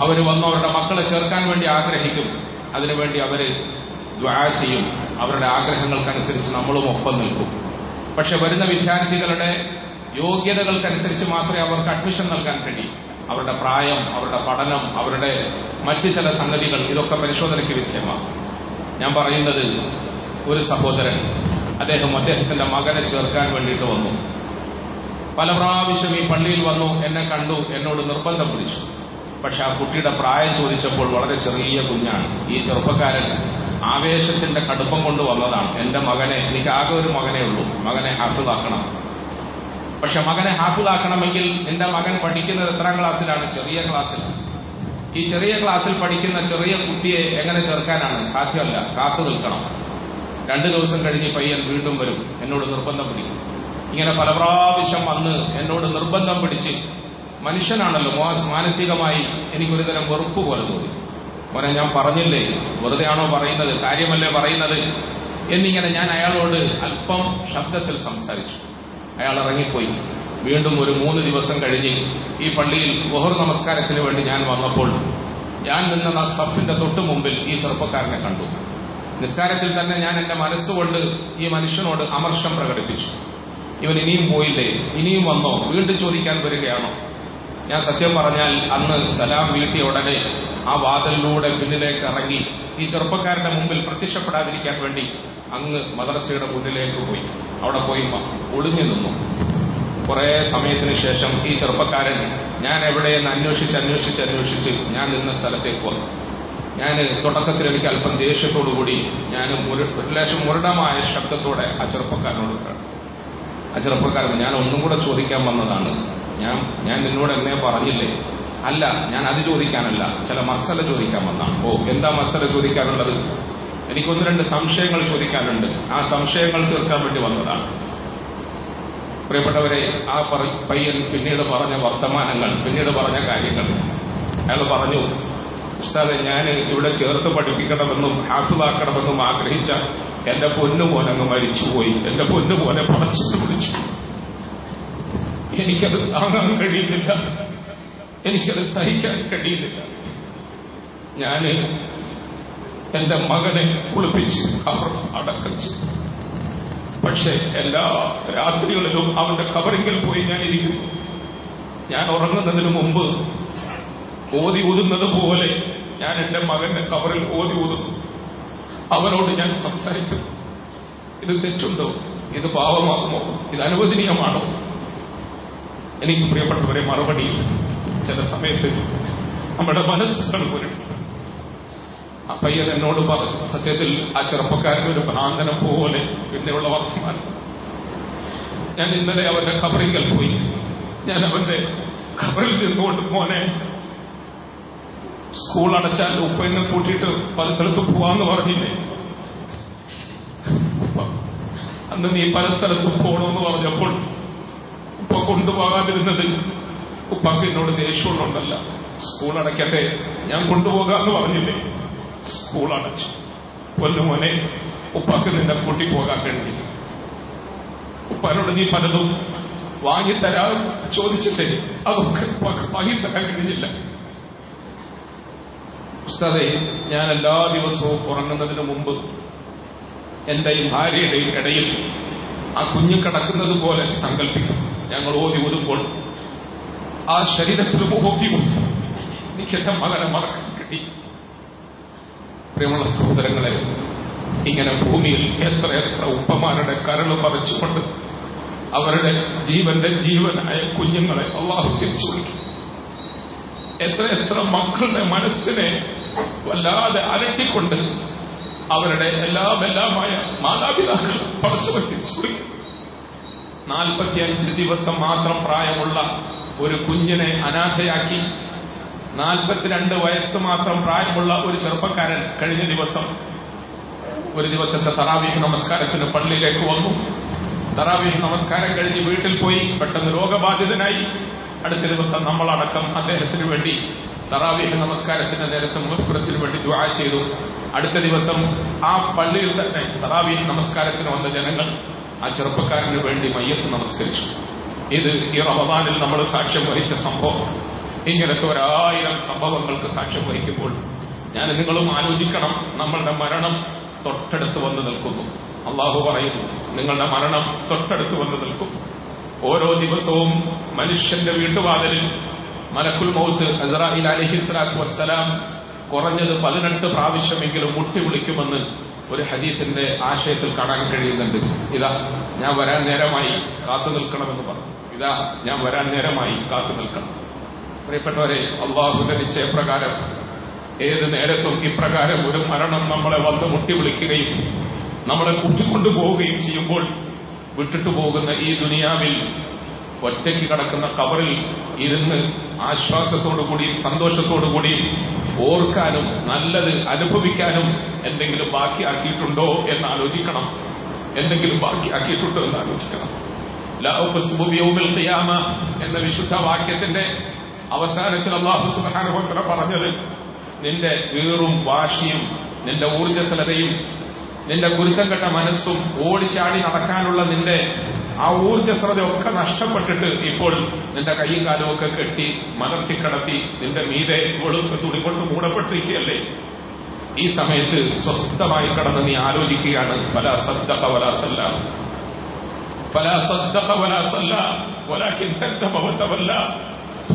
അവർ വന്ന് അവരുടെ മക്കളെ ചേർക്കാൻ വേണ്ടി ആഗ്രഹിക്കും. അതിനുവേണ്ടി അവർ ദുആ ചെയ്യും. അവരുടെ ആഗ്രഹങ്ങൾക്കനുസരിച്ച് നമ്മളും ഒപ്പം നിൽക്കും. പക്ഷെ വരുന്ന വിദ്യാർത്ഥികളുടെ യോഗ്യതകൾക്കനുസരിച്ച് മാത്രമേ അവർക്ക് അഡ്മിഷൻ നൽകാൻ കഴിയൂ. അവരുടെ പ്രായം, അവരുടെ പഠനം, അവരുടെ മറ്റ് ചില സംഗതികൾ, ഇതൊക്കെ പരിശോധനയ്ക്ക് വിധേയമാണ്. ഞാൻ പറയുന്നത്, ഒരു സഹോദരൻ അദ്ദേഹത്തിന്റെ മകനെ ചേർക്കാൻ വേണ്ടിയിട്ട് വന്നു. പല പ്രാവശ്യം ഈ പള്ളിയിൽ വന്നു, എന്നെ കണ്ടു, എന്നോട് നിർബന്ധം പിടിച്ചു. പക്ഷെ ആ കുട്ടിയുടെ പ്രായം ചോദിച്ചപ്പോൾ വളരെ ചെറിയ കുഞ്ഞാണ്. ഈ ചെറുപ്പക്കാരൻ ആവേശത്തിന്റെ കടുപ്പം കൊണ്ട് വന്നതാണ്. എന്റെ മകനെ, എനിക്ക് ആകെ ഒരു മകനേ ഉള്ളൂ, മകനെ ഹാഫിളാക്കണം. പക്ഷെ മകനെ ഹാഫിളാക്കണമെങ്കിൽ നിന്റെ മകൻ പഠിക്കുന്നത് എത്രാം ക്ലാസ്സിലാണ്? ചെറിയ ക്ലാസ്സിൽ. ഈ ചെറിയ ക്ലാസ്സിൽ പഠിക്കുന്ന ചെറിയ കുട്ടിയെ എങ്ങനെ ചേർക്കാനാണ്? സാധ്യമല്ല, കാത്തു നിൽക്കണം. 2 ദിവസം കഴിഞ്ഞ് പയ്യൻ വീണ്ടും വരും, എന്നോട് നിർബന്ധം പിടിക്കും. ഇങ്ങനെ പല പ്രാവശ്യം വന്ന് എന്നോട് നിർബന്ധം പിടിച്ച്, മനുഷ്യനാണല്ലോ, മാനസികമായി എനിക്കൊരു തരം വെറുപ്പ് പോലെ തോന്നി. മോനെ, ഞാൻ പറഞ്ഞില്ലേ, വെറുതെയാണോ പറയുന്നത്, കാര്യമല്ലേ പറയുന്നത് എന്നിങ്ങനെ ഞാൻ അയാളോട് അല്പം ശബ്ദത്തിൽ സംസാരിച്ചു. അയാൾ ഇറങ്ങിപ്പോയി. വീണ്ടും ഒരു 3 ദിവസം കഴിഞ്ഞ് ഈ പള്ളിയിൽ ളുഹർ നമസ്കാരത്തിന് വേണ്ടി ഞാൻ വന്നപ്പോൾ ഞാൻ നിന്ന സഫിന്റെ തൊട്ടു മുമ്പിൽ ഈ ചെറുപ്പക്കാരനെ കണ്ടു. നിസ്കാരത്തിൽ തന്നെ ഞാൻ എന്റെ മനസ്സുകൊണ്ട് ഈ മനുഷ്യനോട് അമർഷം പ്രകടിപ്പിച്ചു. ഇവൻ ഇനിയും പോയില്ലേ, ഇനിയും വന്നോ, വീണ്ടും ചോദിക്കാൻ വരികയാണോ? ഞാൻ സത്യം പറഞ്ഞാൽ അന്ന് സലാം വീട്ടിയ ഉടനെ ആ വാതിലിലൂടെ പിന്നിലേക്ക് ഇറങ്ങി ഈ ചെറുപ്പക്കാരന്റെ മുമ്പിൽ പ്രത്യക്ഷപ്പെടാതിരിക്കാൻ വേണ്ടി അങ്ങ് മദ്രസയുടെ മുന്നിലേക്ക് പോയി. അവിടെ പോയി ഒളിഞ്ഞു നിന്നു. കുറെ സമയത്തിന് ശേഷം ഈ ചെറുപ്പക്കാരൻ ഞാൻ എവിടെയെന്ന് അന്വേഷിച്ച് ഞാൻ നിന്ന സ്ഥലത്തേക്ക് വന്നു. ഞാൻ തുടക്കത്തിൽ എനിക്ക് അല്പം ദേഷ്യത്തോടുകൂടി ഞാൻ ഒരു ലേശം മുരടമായ ശബ്ദത്തോടെ ആ ചെറുപ്പക്കാരനോട് ആ ചെറുപ്പക്കാരൻ, ഞാൻ ഒന്നും കൂടെ ചോദിക്കാൻ വന്നതാണ്, ഞാൻ നിന്നോട് എന്നെ പറഞ്ഞില്ലേ? അല്ല, ഞാൻ അത് ചോദിക്കാനല്ല, ചില മസല ചോദിക്കാൻ വന്നതാണ്. ഓ, എന്താ മസല ചോദിക്കാനുള്ളത്? എനിക്ക് 1-2 സംശയങ്ങൾ ചോദിക്കാനുണ്ട്. ആ സംശയങ്ങൾ തീർക്കാൻ വേണ്ടി വന്നതാണ്. പ്രിയപ്പെട്ടവരെ, ആ പയ്യൻ പിന്നീട് പറഞ്ഞ വർത്തമാനങ്ങൾ, പിന്നീട് പറഞ്ഞ കാര്യങ്ങൾ, അയാൾ പറഞ്ഞു, ഉസ്താദെ, ഞാൻ ഇവിടെ ചേർത്ത് പഠിപ്പിക്കണമെന്നും ഹാഫിളാക്കണമെന്നും ആഗ്രഹിച്ച എന്റെ പൊന്നുമോനങ്ങ് മരിച്ചുപോയി. എന്റെ പൊന്നുമോനെ പടച്ചിട്ട് പിടിച്ചു. എനിക്കത് താങ്ങാൻ കഴിയുന്നില്ല, എനിക്കത് സഹിക്കാൻ കഴിയുന്നില്ല. ഞാൻ എന്റെ മകനെ കുളിപ്പിച്ച് അവർ അടക്കം ചെയ്തു. പക്ഷെ എല്ലാ രാത്രികളിലും അവന്റെ കബറിങ്കിൽ പോയി ഞാൻ ഇരിക്കുന്നു. ഞാൻ ഉറങ്ങുന്നതിന് മുമ്പ് ഓതി ഊതുന്നത് പോലെ ഞാൻ ഞാൻ എന്റെ മകന്റെ കബറിൽ ഓതി ഊതുന്നു. അവനോട് ഞാൻ സംസാരിക്കുന്നു. ഇത് തെറ്റുണ്ടോ? ഇത് പാവമാകുമോ? ഇത് അനുവദനീയമാണോ? എനിക്ക് പ്രിയപ്പെട്ടവരെ, മറുപടി ചില സമയത്ത് നമ്മുടെ മനസ്സുകൾ പുരട്ടി. ആ പയ്യൻ എന്നോട് പറഞ്ഞു, സത്യത്തിൽ ആ ചെറുപ്പക്കാരൻ ഒരു ഭ്രാന്തനെ പോലെ പിന്നെയുള്ള വർത്തമാനം. ഞാൻ ഇന്നലെ അവന്റെ ഖബറിങ്കൽ പോയി. ഞാൻ അവന്റെ ഖബറിൽ നിന്നുകൊണ്ട്, മോനെ, സ്കൂൾ അടച്ചാൽ ഉപ്പനെ കൂട്ടിയിട്ട് പല സ്ഥലത്ത് പോവാന്ന് പറഞ്ഞില്ലേ? അന്ന് നീ പല സ്ഥലത്തും പോകണമെന്ന് പറഞ്ഞപ്പോൾ ഉപ്പ കൊണ്ടുപോകാതിരുന്നത് ഉപ്പാക്ക് എന്നോട് ദേഷ്യമുള്ളതല്ല. സ്കൂൾ അടയ്ക്കട്ടെ, ഞാൻ കൊണ്ടുപോകാന്ന് പറഞ്ഞില്ലേ? സ്കൂൾ അടച്ചു. പൊന്നുമോനെ, ഉപ്പാക്ക് നിന്നെ കൂട്ടി പോകാൻ കഴിഞ്ഞില്ല. ഉപ്പാനോട് നീ പലതും വാങ്ങിത്തരാൻ ചോദിച്ചിട്ടേ അതൊക്കെ ഉപ്പാക്ക് വാങ്ങിത്തരാൻ കഴിഞ്ഞില്ല. ഉസ്താദേ, ഞാൻ എല്ലാ ദിവസവും ഉറങ്ങുന്നതിന് മുമ്പ് എന്റെയും ഭാര്യയുടെയും ഇടയിൽ ആ കുഞ്ഞു കിടക്കുന്നത് പോലെ സങ്കല്പിക്കും. ഞങ്ങൾ ഓതി ഊതുമ്പോൾ ആ ശരീരത്തിൽ ഓതി ഊതും. എനിക്ക് എന്റെ മകനെ മറക്കാൻ കഴിയും. പ്രിയമുള്ള സഹോദരങ്ങളെ, ഇങ്ങനെ ഭൂമിയിൽ എത്ര എത്ര ഉപ്പമാരുടെ കരള് പറിച്ചുകൊണ്ട് അവരുടെ ജീവന്റെ ജീവനായ കുഞ്ഞുങ്ങളെ അള്ളാഹു തിരിച്ചു വിളിക്കും. എത്ര എത്ര മക്കളുടെ മനസ്സിനെ വല്ലാതെ അലട്ടിക്കൊണ്ട് അവരുടെ എല്ലാമായ മാതാപിതാക്കൾ പടച്ചവൻ തിരിച്ചു വിളിക്കും. 45 ദിവസം മാത്രം പ്രായമുള്ള ഒരു കുഞ്ഞിനെ അനാഥയാക്കി 42 വയസ്സ് മാത്രം പ്രായമുള്ള ഒരു ചെറുപ്പക്കാരൻ കഴിഞ്ഞ ദിവസം ഒരു ദിവസത്തെ തറാവീഹ് നമസ്കാരത്തിന് പള്ളിയിലേക്ക് വന്നു. തറാവീഹ് നമസ്കാരം കഴിഞ്ഞ് വീട്ടിൽ പോയി. പെട്ടെന്ന് രോഗബാധിതനായി. അടുത്ത ദിവസം നമ്മളടക്കം അദ്ദേഹത്തിന് വേണ്ടി തറാവീഹ് നമസ്കാരത്തിന്റെ നേരത്തെ മഗ്ഫിറത്തിന് വേണ്ടി ദുആ ചെയ്തു. അടുത്ത ദിവസം ആ പള്ളിയിൽ തന്നെ തറാവീഹ് നമസ്കാരത്തിന് വന്ന ജനങ്ങൾ ആ ചെറുപ്പക്കാരന് വേണ്ടി മയ്യത്ത് നമസ്കരിച്ചു. ഇത് ഈ റമദാനിൽ നമ്മൾ സാക്ഷ്യം വഹിച്ച സംഭവം. ഇങ്ങനത്തെ 1000 സംഭവങ്ങൾക്ക് സാക്ഷ്യം വഹിക്കുമ്പോൾ ഞാൻ നിങ്ങളും ആലോചിക്കണം, നമ്മളുടെ മരണം തൊട്ടടുത്ത് വന്ന് നിൽക്കുന്നു. അള്ളാഹു പറയുന്നു, നിങ്ങളുടെ മരണം തൊട്ടടുത്ത് വന്ന് നിൽക്കും. ഓരോ ദിവസവും മനുഷ്യന്റെ വീട്ടുവാതിലിൽ മലക്കുൽ മൗത്ത് അസ്റാഈൽ അലൈഹിസ്സലാത്തു വസ്സലാം കുറഞ്ഞത് 18 പ്രാവശ്യമെങ്കിലും മുട്ടി വിളിക്കുമെന്ന് ഒരു ഹദീസിന്റെ ആശയത്തിൽ കാണാൻ കഴിയുന്നുണ്ട്. ഇതാ ഞാൻ വരാൻ നേരമായി, കാത്തു നിൽക്കണമെന്ന് പറഞ്ഞു. ഇതാ ഞാൻ വരാൻ നേരമായി, കാത്തു നിൽക്കണം. പ്രിയപ്പെട്ടവരെ, അള്ളാഹുവിന്റെ നിശ്ചയപ്രകാരം ഏത് നേരത്തും ഇപ്രകാരം ഒരു മരണം നമ്മളെ വന്ന് മുട്ടി വിളിക്കുകയും നമ്മളെ കൂട്ടിക്കൊണ്ടുപോവുകയും ചെയ്യുമ്പോൾ വിട്ടിട്ടു പോകുന്ന ഈ ദുനിയാവിൽ ഒറ്റയ്ക്ക് കിടക്കുന്ന ഖബറിൽ ഇരുന്ന് ആശ്വാസത്തോടുകൂടി സന്തോഷത്തോടുകൂടി ഓർക്കാനും നല്ലത് അനുഭവിക്കാനും എന്തെങ്കിലും ബാക്കിയാക്കിയിട്ടുണ്ടോ എന്ന് ആലോചിക്കണം. എന്തെങ്കിലും ബാക്കിയാക്കിയിട്ടുണ്ടോ എന്ന് ആലോചിക്കണം. ലാ ഉഖ്സിമു ബിയൗമിൽ ഖിയാമ എന്ന വിശുദ്ധ വാക്യത്തിന്റെ അവസാനത്തിൽ അല്ലാഹു സുബ്ഹാനഹു വ തആല പറഞ്ഞത്, നിന്റെ വീറും വാശിയും നിന്റെ ഊർജ്ജസ്വലതയും നിന്റെ കുരുത്തം കെട്ട മനസ്സും ഓടിച്ചാടി നടക്കാനുള്ള നിന്റെ ആ ഊർജ്ജസ്വലതയൊക്കെ നഷ്ടപ്പെട്ടിട്ട് ഇപ്പോൾ നിന്റെ കൈയും കാലും ഒക്കെ കെട്ടി മലർത്തിക്കടത്തി നിന്റെ മീതെ വെളുത്ത തുണി കൊണ്ട് മൂടപ്പെട്ടിരിക്കുകയല്ലേ? ഈ സമയത്ത് സ്വസ്ഥമായി കടന്ന് നീ ആലോചിക്കുകയാണ്, ഫലാ സദ്ദഖ വലാ സല്ലാ, ഫലാ സദ്ദഖ വലാ സല്ലാ വലാകിൻ കദ്ദബ വതവല്ലാ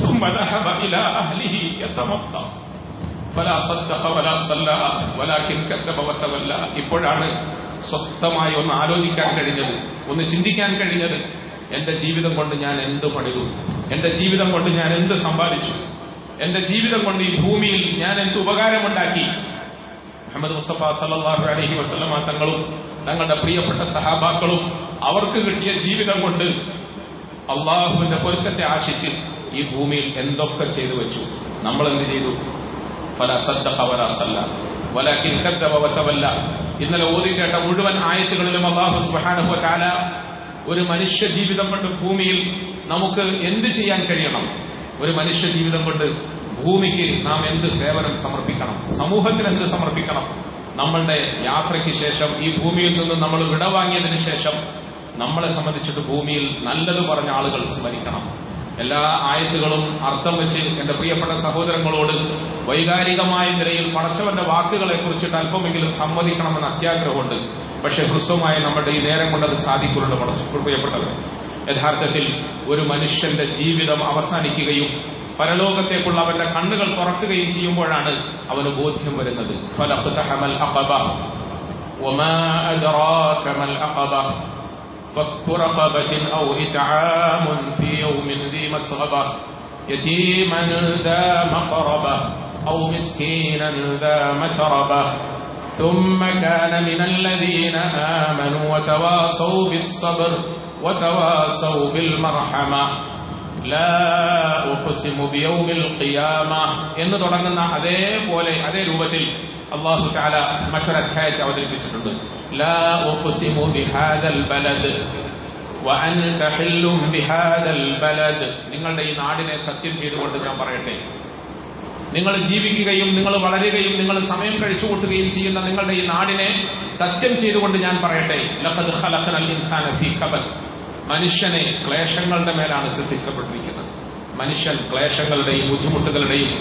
ثم ذهب الى اهله يتمطى فلا صدق ولا صلى ولكن كذب وتولى. ഇപ്പോഴാണ് സ്വസ്ഥമായി ഒന്ന് ആലോചിക്കാൻ കഴിഞ്ഞത്, ഒന്ന് ചിന്തിക്കാൻ കഴിഞ്ഞത്. എന്റെ ജീവിതം കൊണ്ട് ഞാൻ എന്ത് പണിതു? എന്റെ ജീവിതം കൊണ്ട് ഞാൻ എന്ത് സമ്പാദിച്ചു? എന്റെ ജീവിതം കൊണ്ട് ഈ ഭൂമിയിൽ ഞാൻ എന്ത് ഉപകാരമുണ്ടാക്കി? മുഹമ്മദ് മുസ്തഫ സല്ലല്ലാഹു അലൈഹി വസല്ലമ തങ്ങളും തങ്ങളുടെ പ്രിയപ്പെട്ട സഹാബാക്കളും അവർക്ക് കിട്ടിയ ജീവിതം കൊണ്ട് അള്ളാഹുവിന്റെ പൊരുത്തത്തെ ആശിച്ച് ഈ ഭൂമിയിൽ എന്തൊക്കെ ചെയ്തു വെച്ചു. നമ്മൾ എന്ത് ചെയ്തു? ഫലാ സദ്ദഖ വലാ സല്ല വലാകിൻ കദ്ദബ വതവല്ല. ഇന്നലെ ഓതി കേട്ട മുഴുവൻ ആയത്തുകളിലും അല്ലാഹു സുബ്ഹാനഹു വ തആല ഒരു മനുഷ്യ ജീവിതം കൊണ്ട് ഭൂമിയിൽ നമുക്ക് എന്ത് ചെയ്യാൻ കഴിയണം, ഒരു മനുഷ്യ ജീവിതം കൊണ്ട് ഭൂമിക്ക് നാം എന്ത് സേവനം സമർപ്പിക്കണം, സമൂഹത്തിന് എന്ത് സമർപ്പിക്കണം, നമ്മളുടെ യാത്രയ്ക്ക് ശേഷം ഈ ഭൂമിയിൽ നിന്ന് നമ്മൾ വിടവാങ്ങിയതിനു ശേഷം നമ്മളെ സംബന്ധിച്ചിട്ട് ഭൂമിയിൽ നല്ലത് പറഞ്ഞ ആളുകൾ സ്മരിക്കണം. എല്ലാ ആയത്തുകളും അർത്ഥം വെച്ച് എന്റെ പ്രിയപ്പെട്ട സഹോദരങ്ങളോട് വൈകാരികമായ നിലയിൽ പടച്ചവന്റെ വാക്കുകളെ കുറിച്ചിട്ട് അല്പമെങ്കിലും സമ്മതിക്കണമെന്ന് അത്യാഗ്രഹമുണ്ട്. പക്ഷെ ഹ്രസ്വമായി നമ്മുടെ ഈ നേരം കൊണ്ടത് സാധിക്കുന്നുണ്ട്. പ്രിയപ്പെട്ടവർ, യഥാർത്ഥത്തിൽ ഒരു മനുഷ്യന്റെ ജീവിതം അവസാനിക്കുകയും പരലോകത്തേക്കുള്ള അവന്റെ കണ്ണുകൾ തുറക്കുകയും ചെയ്യുമ്പോഴാണ് അവന് ബോധ്യം വരുന്നത്. ഫലഖ്തഹമൽ അഖബ വമാ അദ്റാക മൽ അഖബ ഫക്കു റഖബത്തിൻ ഔ ഇത്ആമുൻ ഫീ യൗമിൻ ദീ മസ്ഗബ യതീമൻ ദാ മഖറബ ഔ മിസ്കീനൻ ദാ മതറബ ثم كان من الذين آمنوا وتواصوا بالصبر وتواصوا بالمرحمة لا أقسم بيوم القيامة എന്ന് തുടങ്ങുന്ന അതേപോലെ അതേ രൂപത്തിൽ അല്ലാഹു തആല മറ്റൊരു അധ്യായത്തെ അവതരിപ്പിച്ചിട്ടുണ്ട്. لا أقسم بهذا البلد وأنت حل بهذا البلد. നിങ്ങളുടെ ഈ നാടിനെ സത്യം ചെയ്തുകൊണ്ട് ഞാൻ പറയട്ടെ, നിങ്ങൾ ജീവിക്കുകയും നിങ്ങൾ വളരുകയും നിങ്ങൾ സമയം കഴിച്ചുകൂട്ടുകയും ചെയ്യുന്ന നിങ്ങളുടെ ഈ നാടിനെ സത്യം ചെയ്തുകൊണ്ട് ഞാൻ പറയട്ടെ, ലഖദ് ഖലഖനൽ ഇൻസാന ഫീ കബദ്. മനുഷ്യനെ ക്ലേശങ്ങളുടെ മേലാണ് സൃഷ്ടിക്കപ്പെട്ടിരിക്കുന്നത്. മനുഷ്യൻ ക്ലേശങ്ങളുടെയും ബുദ്ധിമുട്ടുകളുടെയും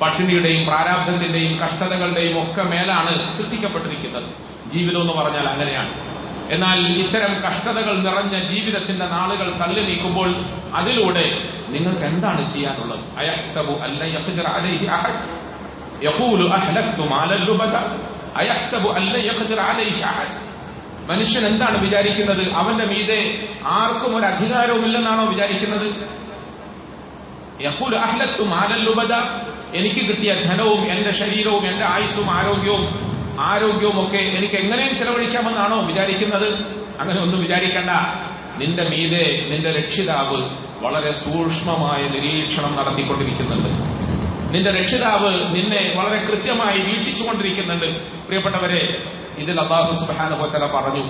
പട്ടിണിയുടെയും പ്രാരാബ്ധത്തിന്റെയും കഷ്ടതകളുടെയും ഒക്കെ മേലാണ് സൃഷ്ടിക്കപ്പെട്ടിരിക്കുന്നത്. ജീവിതം എന്ന് പറഞ്ഞാൽ അങ്ങനെയാണ്. എന്നാൽ ഇത്തരം കഷ്ടതകൾ നിറഞ്ഞ ജീവിതത്തിന്റെ നാളുകൾ തള്ളി നീക്കുമ്പോൾ അതിലൂടെ നിങ്ങൾക്ക് എന്താണ് ചെയ്യാനുള്ളത്? അയഹ്സബു അല്ല യഖ്ദിറ അലൈഹി അഹദ് യഖൂലു അഹ്ലക്തു മാലൻ ലുബദ അയഹ്സബു അല്ല യഖ്ദിറ അലൈഹി അഹദ്. മനുഷ്യൻ എന്താണ് വിചാരിക്കുന്നത്? അവന്റെ മീതെ ആർക്കും ഒരു അധികാരവുമില്ലെന്നാണോ വിചാരിക്കുന്നത്? യഖൂലു അഹ്ലക്തു മാലൻ ലുബദ. എനിക്ക് കിട്ടിയ ധനവും എന്റെ ശരീരവും എന്റെ ആയുസ്സും ആരോഗ്യവും ഒക്കെ എനിക്ക് എങ്ങനെയും ചെലവഴിക്കാമെന്നാണോ വിചാരിക്കുന്നത്? അങ്ങനെ ഒന്നും വിചാരിക്കണ്ട. നിന്റെ മീതെ നിന്റെ രക്ഷിതാവ് വളരെ സൂക്ഷ്മമായ നിരീക്ഷണം നടത്തിക്കൊണ്ടിരിക്കുന്നുണ്ട്. നിന്റെ രക്ഷിതാവ് നിന്നെ വളരെ കൃത്യമായി വീക്ഷിച്ചുകൊണ്ടിരിക്കുന്നുണ്ട്. പ്രിയപ്പെട്ടവരെ, ഇതിൽ അല്ലാഹു സുബ്ഹാനഹു വ തആല പറഞ്ഞു,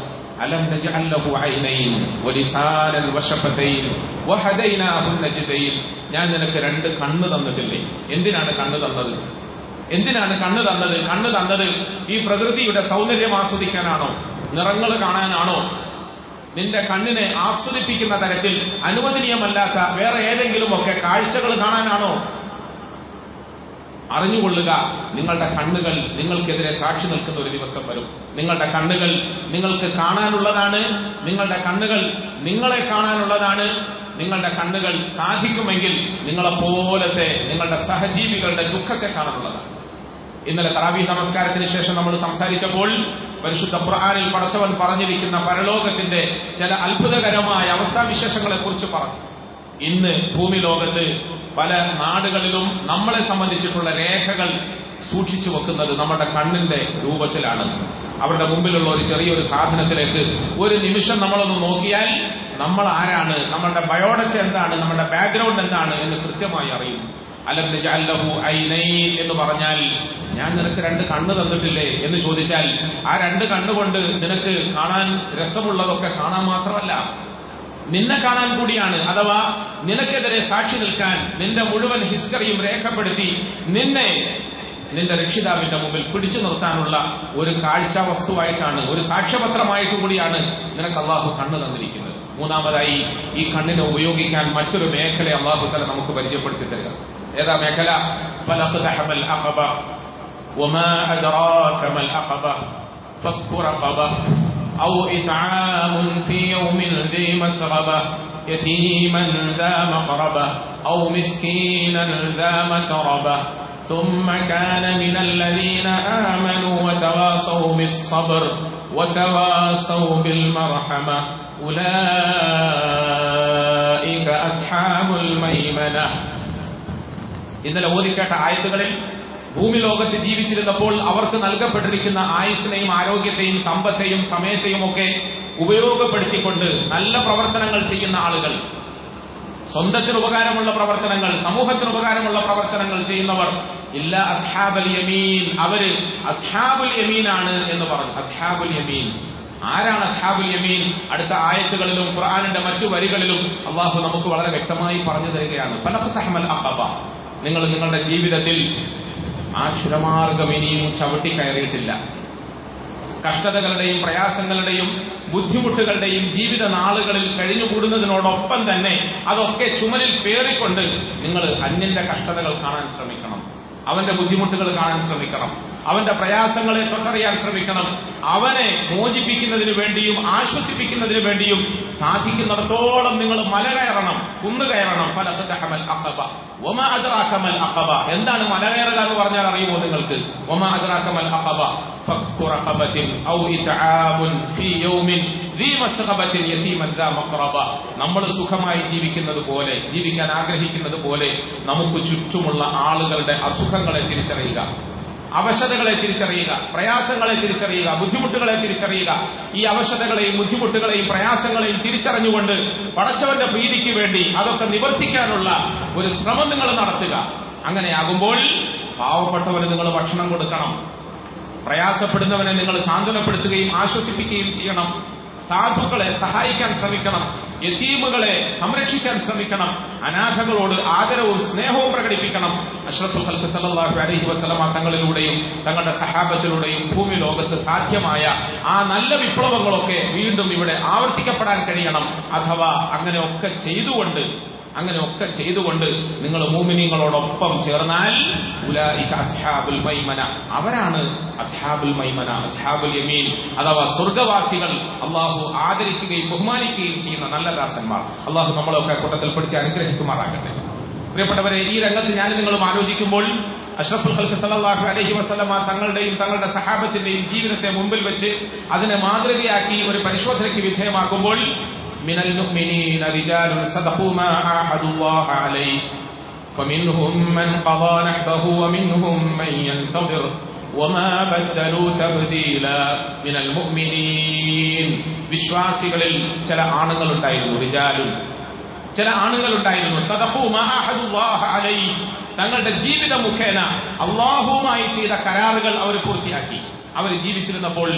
അലം നജ്അൽ ലഹു ഐനൈൻ വലിസാനൻ വശഫതൈൻ വഹദൈനാഹു നജ്ദൈൻ. ഞാൻ നിനക്ക് രണ്ട് കണ്ണ് തന്നിട്ടില്ലേ? എന്തിനാണ് കണ്ണ് തന്നത്? കണ്ണ് തന്നത് ഈ പ്രകൃതിയുടെ സൗന്ദര്യം ആസ്വദിക്കാനാണോ? നിറങ്ങൾ കാണാനാണോ? നിന്റെ കണ്ണിനെ ആസ്വദിപ്പിക്കുന്ന തരത്തിൽ അനുവദനീയമല്ലാത്ത വേറെ ഏതെങ്കിലുമൊക്കെ കാഴ്ചകൾ കാണാനാണോ? അറിഞ്ഞുകൊള്ളുക, നിങ്ങളുടെ കണ്ണുകൾ നിങ്ങൾക്കെതിരെ സാക്ഷി നിൽക്കുന്ന ഒരു ദിവസം വരും. നിങ്ങളുടെ കണ്ണുകൾ നിങ്ങൾക്ക് കാണാനുള്ളതാണ്. നിങ്ങളുടെ കണ്ണുകൾ നിങ്ങളെ കാണാനുള്ളതാണ്. നിങ്ങളുടെ കണ്ണുകൾ സാധിക്കുമെങ്കിൽ നിങ്ങളെപ്പോലത്തെ നിങ്ങളുടെ സഹജീവികളുടെ ദുഃഖത്തെ കാണാനുള്ളതാണ്. ഇന്നലെ തറാവീഹ് നമസ്കാരത്തിന് ശേഷം നമ്മൾ സംസാരിച്ചപ്പോൾ പരിശുദ്ധ ഖുർആനിൽ പടച്ചവൻ പറഞ്ഞിരിക്കുന്ന പരലോകത്തിന്റെ ചില അത്ഭുതകരമായ അവസ്ഥാവിശേഷങ്ങളെ കുറിച്ച് പറഞ്ഞു. ഇന്ന് ഭൂമി ലോകത്ത് പല നാടുകളിലും നമ്മളെ സംബന്ധിച്ചിട്ടുള്ള രേഖകൾ സൂക്ഷിച്ചു വെക്കുന്നത് നമ്മുടെ കണ്ണിന്റെ രൂപത്തിലാണ്. അവരുടെ മുമ്പിലുള്ള ഒരു ചെറിയൊരു സാധനത്തിലേക്ക് ഒരു നിമിഷം നമ്മളൊന്ന് നോക്കിയാൽ നമ്മൾ ആരാണ്, നമ്മളുടെ ബയോഡേറ്റ എന്താണ്, നമ്മുടെ ബാക്ക്ഗ്രൗണ്ട് എന്താണ് എന്ന് കൃത്യമായി അറിയും. അലം നജ്അൽ ലഹു ഐനൈൻ എന്ന് പറഞ്ഞാൽ ഞാൻ നിനക്ക് രണ്ട് കണ്ണ് തന്നിട്ടില്ലേ എന്ന് ചോദിച്ചാൽ ആ രണ്ട് കണ്ണുകൊണ്ട് നിനക്ക് കാണാൻ രസമുള്ളതൊക്കെ കാണാൻ മാത്രമല്ല, നിന്നെ കാണാൻ കൂടിയാണ്. അഥവാ നിനക്കെതിരെ സാക്ഷി നിൽക്കാൻ നിന്റെ മുഴുവൻ ഹിസ്റ്ററിയും രേഖപ്പെടുത്തി നിന്റെ രക്ഷിതാവിന്റെ മുമ്പിൽ പിടിച്ചു നിർത്താനുള്ള ഒരു കാഴ്ച വസ്തുവായിട്ടാണ്, ഒരു സാക്ഷ്യപത്രമായിട്ട് കൂടിയാണ് നിനക്ക് അള്ളാഹു കണ്ണ് തന്നിരിക്കുന്നത്. മൂന്നാമതായി, ഈ കണ്ണിനെ ഉപയോഗിക്കാൻ മറ്റൊരു മേഖല അള്ളാഹു തആല നമുക്ക് പരിചയപ്പെടുത്തി തരിക. ഏതാ മേഖല? ഫലഖ്തഹമൽ അഖബ വമാ അദ്റാക മൽ അഖബ ഫക്കു റഖബ ഔ ഇത്ആമുൻ ഫീ യൗമിൻ ദീ മസ്റബ യതീമൻ ദാ മഖറബ ഔ മിസ്കീനൻ ദാ മതറബ ثم كان من الذين آمنوا وتواصوا بالصبر وتواصوا بالمرحمة أولئك أصحاب الميمنة. ഇന്നലെ ഓതിക്കേട്ട ആയത്തുകളിൽ ഭൂമി ലോകത്ത് ജീവിച്ചിരുന്നപ്പോൾ അവർക്ക് നൽകപ്പെട്ടിരിക്കുന്ന ആയുസ്സിനെയും ആരോഗ്യത്തെയും സമ്പത്തെയും സമയത്തെയും ഒക്കെ ഉപയോഗപ്പെടുത്തിക്കൊണ്ട് നല്ല പ്രവർത്തനങ്ങൾ ചെയ്യുന്ന ആളുകൾ, സ്വന്തത്തിന് ഉപകാരമുള്ള പ്രവർത്തനങ്ങൾ, സമൂഹത്തിന് ഉപകാരമുള്ള പ്രവർത്തനങ്ങൾ ചെയ്യുന്നവർ ഇല്ല അസ്ഹാബുൽ യമീൻ, അവര് അസ്ഹാബുൽ യമീനാണ് എന്ന് പറഞ്ഞു. അസ്ഹാബുൽ യമീൻ ആരാണ്? അസ്ഹാബുൽ യമീൻ അടുത്ത ആയത്തുകളിലും ഖുർആനിന്റെ മറ്റു വരികളിലും അള്ളാഹു നമുക്ക് വളരെ വ്യക്തമായി പറഞ്ഞു തരികയാണ്. ഫലഖ്തഹമൽ അഖബ. നിങ്ങൾ നിങ്ങളുടെ ജീവിതത്തിൽ ആ ക്ഷുരമാർഗം ഇനിയും ചവിട്ടിക്കയറിയിട്ടില്ല. കഷ്ടതകളുടെയും പ്രയാസങ്ങളുടെയും ബുദ്ധിമുട്ടുകളുടെയും ജീവിത നാളുകളിൽ കഴിഞ്ഞുകൂടുന്നതിനോടൊപ്പം തന്നെ അതൊക്കെ ചുമലിൽ പേറിക്കൊണ്ട് നിങ്ങൾ അന്യന്റെ കഷ്ടതകൾ കാണാൻ ശ്രമിക്കണം. അവന്റെ ബുദ്ധിമുട്ടുകൾ കാണാൻ ശ്രമിക്കണം, അവന്റെ പ്രയാസങ്ങളെ തൊട്ടറിയാൻ ശ്രമിക്കണം. അവനെ മോചിപ്പിക്കുന്നതിന് വേണ്ടിയും ആശ്വസിപ്പിക്കുന്നതിന് വേണ്ടിയും സാധിക്കുന്നിടത്തോളം നിങ്ങൾ മല കയറണം, കുന്നു കയറണം. ഫലഖതഹമൽ അഖബ വമാ അദ്റാകമൽ അഖബ. എന്താണ് മല കയറുക എന്ന് പറഞ്ഞാൽ അറിയുമോ നിങ്ങൾക്ക്? വമാ അദ്റാകമൽ അഖബ ഫഖു റഖബത്തിൻ ഔ ഇത്ആബുൻ ഫീ യൗമിൻ ദീ മസ്ഖബത്തിൻ യതീമൻ ദാ മഖറബ. നമ്മൾ സുഖമായി ജീവിക്കുന്നത് പോലെ, ജീവിക്കാൻ ആഗ്രഹിക്കുന്നത് പോലെ നമുക്ക് ചുറ്റുമുള്ള ആളുകളുടെ അസുഖങ്ങളെ തിരിച്ചറിയുക, അവശതകളെ തിരിച്ചറിയുക, പ്രയാസങ്ങളെ തിരിച്ചറിയുക, ബുദ്ധിമുട്ടുകളെ തിരിച്ചറിയുക. ഈ അവശതകളെയും ബുദ്ധിമുട്ടുകളെയും പ്രയാസങ്ങളെയും തിരിച്ചറിഞ്ഞുകൊണ്ട് പടച്ചവന്റെ പ്രീതിക്ക് വേണ്ടി അതൊക്കെ നിവർത്തിക്കാനുള്ള ഒരു ശ്രമം നിങ്ങൾ നടത്തുക. അങ്ങനെയാകുമ്പോൾ പാവപ്പെട്ടവന് നിങ്ങൾ ഭക്ഷണം കൊടുക്കണം, പ്രയാസപ്പെടുന്നവനെ നിങ്ങൾ സാന്ത്വനപ്പെടുത്തുകയും ആശ്വസിപ്പിക്കുകയും ചെയ്യണം, സാധുക്കളെ സഹായിക്കാൻ ശ്രമിക്കണം, യതീമുകളെ സംരക്ഷിക്കാൻ ശ്രമിക്കണം, അനാഥകളോട് ആദരവും സ്നേഹവും പ്രകടിപ്പിക്കണം. അഷ്റഫുൽ ഖൽഖ് സല്ലല്ലാഹു അലൈഹി വസല്ലമ തങ്ങളിലൂടെയും തങ്ങളുടെ സഹാബത്തിലൂടെയും ഭൂമി ലോകത്ത് സാധ്യമായ ആ നല്ല വിപ്ലവങ്ങളൊക്കെ വീണ്ടും ഇവിടെ ആവർത്തിക്കപ്പെടാൻ കഴിയണം. അഥവാ അങ്ങനെയൊക്കെ ചെയ്തുകൊണ്ട് നിങ്ങൾ മുഅ്മിനീങ്ങളോടൊപ്പം ചേർന്നാൽ ഉലൈക അസ്ഹാബുൽ മൈമന, അവരാണ് അസ്ഹാബുൽ മൈമന, അസ്ഹാബുൽ യമീൻ, അഥവാ സ്വർഗവാസികൾ, അള്ളാഹു ആദരിക്കുകയും ബഹുമാനിക്കുകയും ചെയ്യുന്ന നല്ല ദാസന്മാർ. അള്ളാഹു നമ്മളൊക്കെ കൂട്ടത്തിൽപ്പെടുത്തി അനുഗ്രഹിക്കുമാറാകട്ടെ. പ്രിയപ്പെട്ടവരെ, ഈ രംഗത്ത് ഞാൻ നിങ്ങളും ആലോചിക്കുമ്പോൾ അഷ്റഫുൽ ഖൽഖ് സല്ലല്ലാഹു അലൈഹി വസല്ലമ തങ്ങളുടെയും തങ്ങളുടെ സഹാബത്തിന്റെയും ജീവിതത്തെ മുമ്പിൽ വെച്ച് അതിനെ മാതൃകയാക്കി ഒരു പരിശോധനയ്ക്ക് വിധേയമാക്കുമ്പോൾ മിനൽ മുഅ്മിനീന റിജാലുൻ സദഖൂ മാ ആഹദുല്ലാഹ അലൈഹി ഫമിൻഹും മൻ ഖദാ നഹ്ബഹു വമിൻഹും മൻ യൻതദിർ വമാ ബദലൂ തബ്ദീലാ മിനൽ മുഅ്മിനീൻ. വിശ്വാസികളിൽ ചില ആണുങ്ങളുണ്ടായിരുന്നു, റിജാലുൻ, ചില ആണുങ്ങളുണ്ടായിരുന്നു. സദഖൂ മാ ആഹദുല്ലാഹ അലൈഹി, തങ്ങളുടെ ജീവിത മുഖേന അല്ലാഹുവുമായി ചെയ്ത കരാറുകൾ അവർ പൂർത്തിയാക്കി. അവർ ജീവിച്ചിരുന്നപ്പോൾ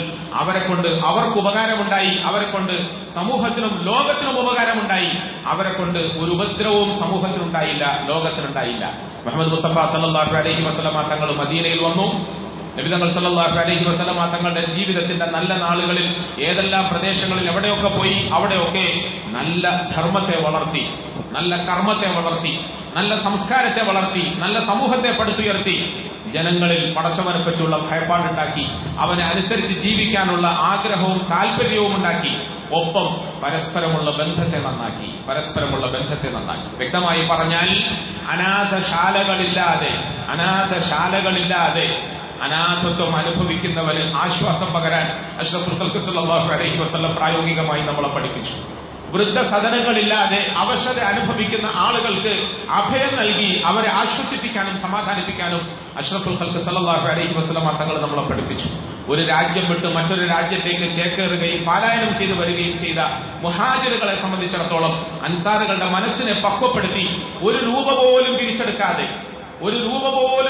അവരെ കൊണ്ട് അവർക്ക് ഉപകാരമുണ്ടായി, അവരെ കൊണ്ട് സമൂഹത്തിനും ലോകത്തിനും ഉപകാരമുണ്ടായി. അവരെ കൊണ്ട് ഒരു ഉപദ്രവവും സമൂഹത്തിനുണ്ടായില്ല, ലോകത്തിനുണ്ടായില്ല. മുഹമ്മദ് മുസ്തഫ സല്ലല്ലാഹു അലൈഹി വസല്ലമ തങ്ങൾ മദീനയിൽ വന്നു. നബി തങ്ങൾ സല്ലല്ലാഹു അലൈഹി വസല്ലമ തങ്ങളുടെ ജീവിതത്തിന്റെ നല്ല നാളുകളിൽ ഏതെല്ലാം പ്രദേശങ്ങളിൽ എവിടെയൊക്കെ പോയി അവിടെയൊക്കെ നല്ല ധർമ്മത്തെ വളർത്തി, നല്ല കർമ്മത്തെ വളർത്തി, നല്ല സംസ്കാരത്തെ വളർത്തി, നല്ല സമൂഹത്തെ പടുത്തുയർത്തി, ജനങ്ങളിൽ പടച്ചവനെ പറ്റിയുള്ള ഭയപ്പാടുണ്ടാക്കി, അവനെ അനുസരിച്ച് ജീവിക്കാനുള്ള ആഗ്രഹവും താല്പര്യവും ഉണ്ടാക്കി. ഒപ്പം പരസ്പരമുള്ള ബന്ധത്തെ നന്നാക്കി. വ്യക്തമായി പറഞ്ഞാൽ അനാഥശാലകളില്ലാതെ അനാഥത്വം അനുഭവിക്കുന്നവന് ആശ്വാസം പകരാൻ അഷ്റഫുൽ ഖൽഖ് സല്ലല്ലാഹു അലൈഹി വസല്ലം പ്രായോഗികമായി നമ്മളെ പഠിപ്പിച്ചു. വൃദ്ധസദനങ്ങളില്ലാതെ അവശത അനുഭവിക്കുന്ന ആളുകൾക്ക് അഭയം നൽകി അവരെ ആശ്വസിപ്പിക്കാനും സമാധാനിപ്പിക്കാനും അഷ്റഫുൽ ഖൽഖ് സല്ലല്ലാഹു അലൈഹി വസല്ലം തങ്ങൾ നമ്മളെ പഠിപ്പിച്ചു. ഒരു രാജ്യം വിട്ട് മറ്റൊരു രാജ്യത്തേക്ക് ചേക്കേറുകയും പലായനം ചെയ്തു വരികയും ചെയ്ത മുഹാജിറുകളെ സംബന്ധിച്ചിടത്തോളം അൻസാറുകളുടെ മനസ്സിനെ പക്വപ്പെടുത്തി ഒരു രൂപ പോലും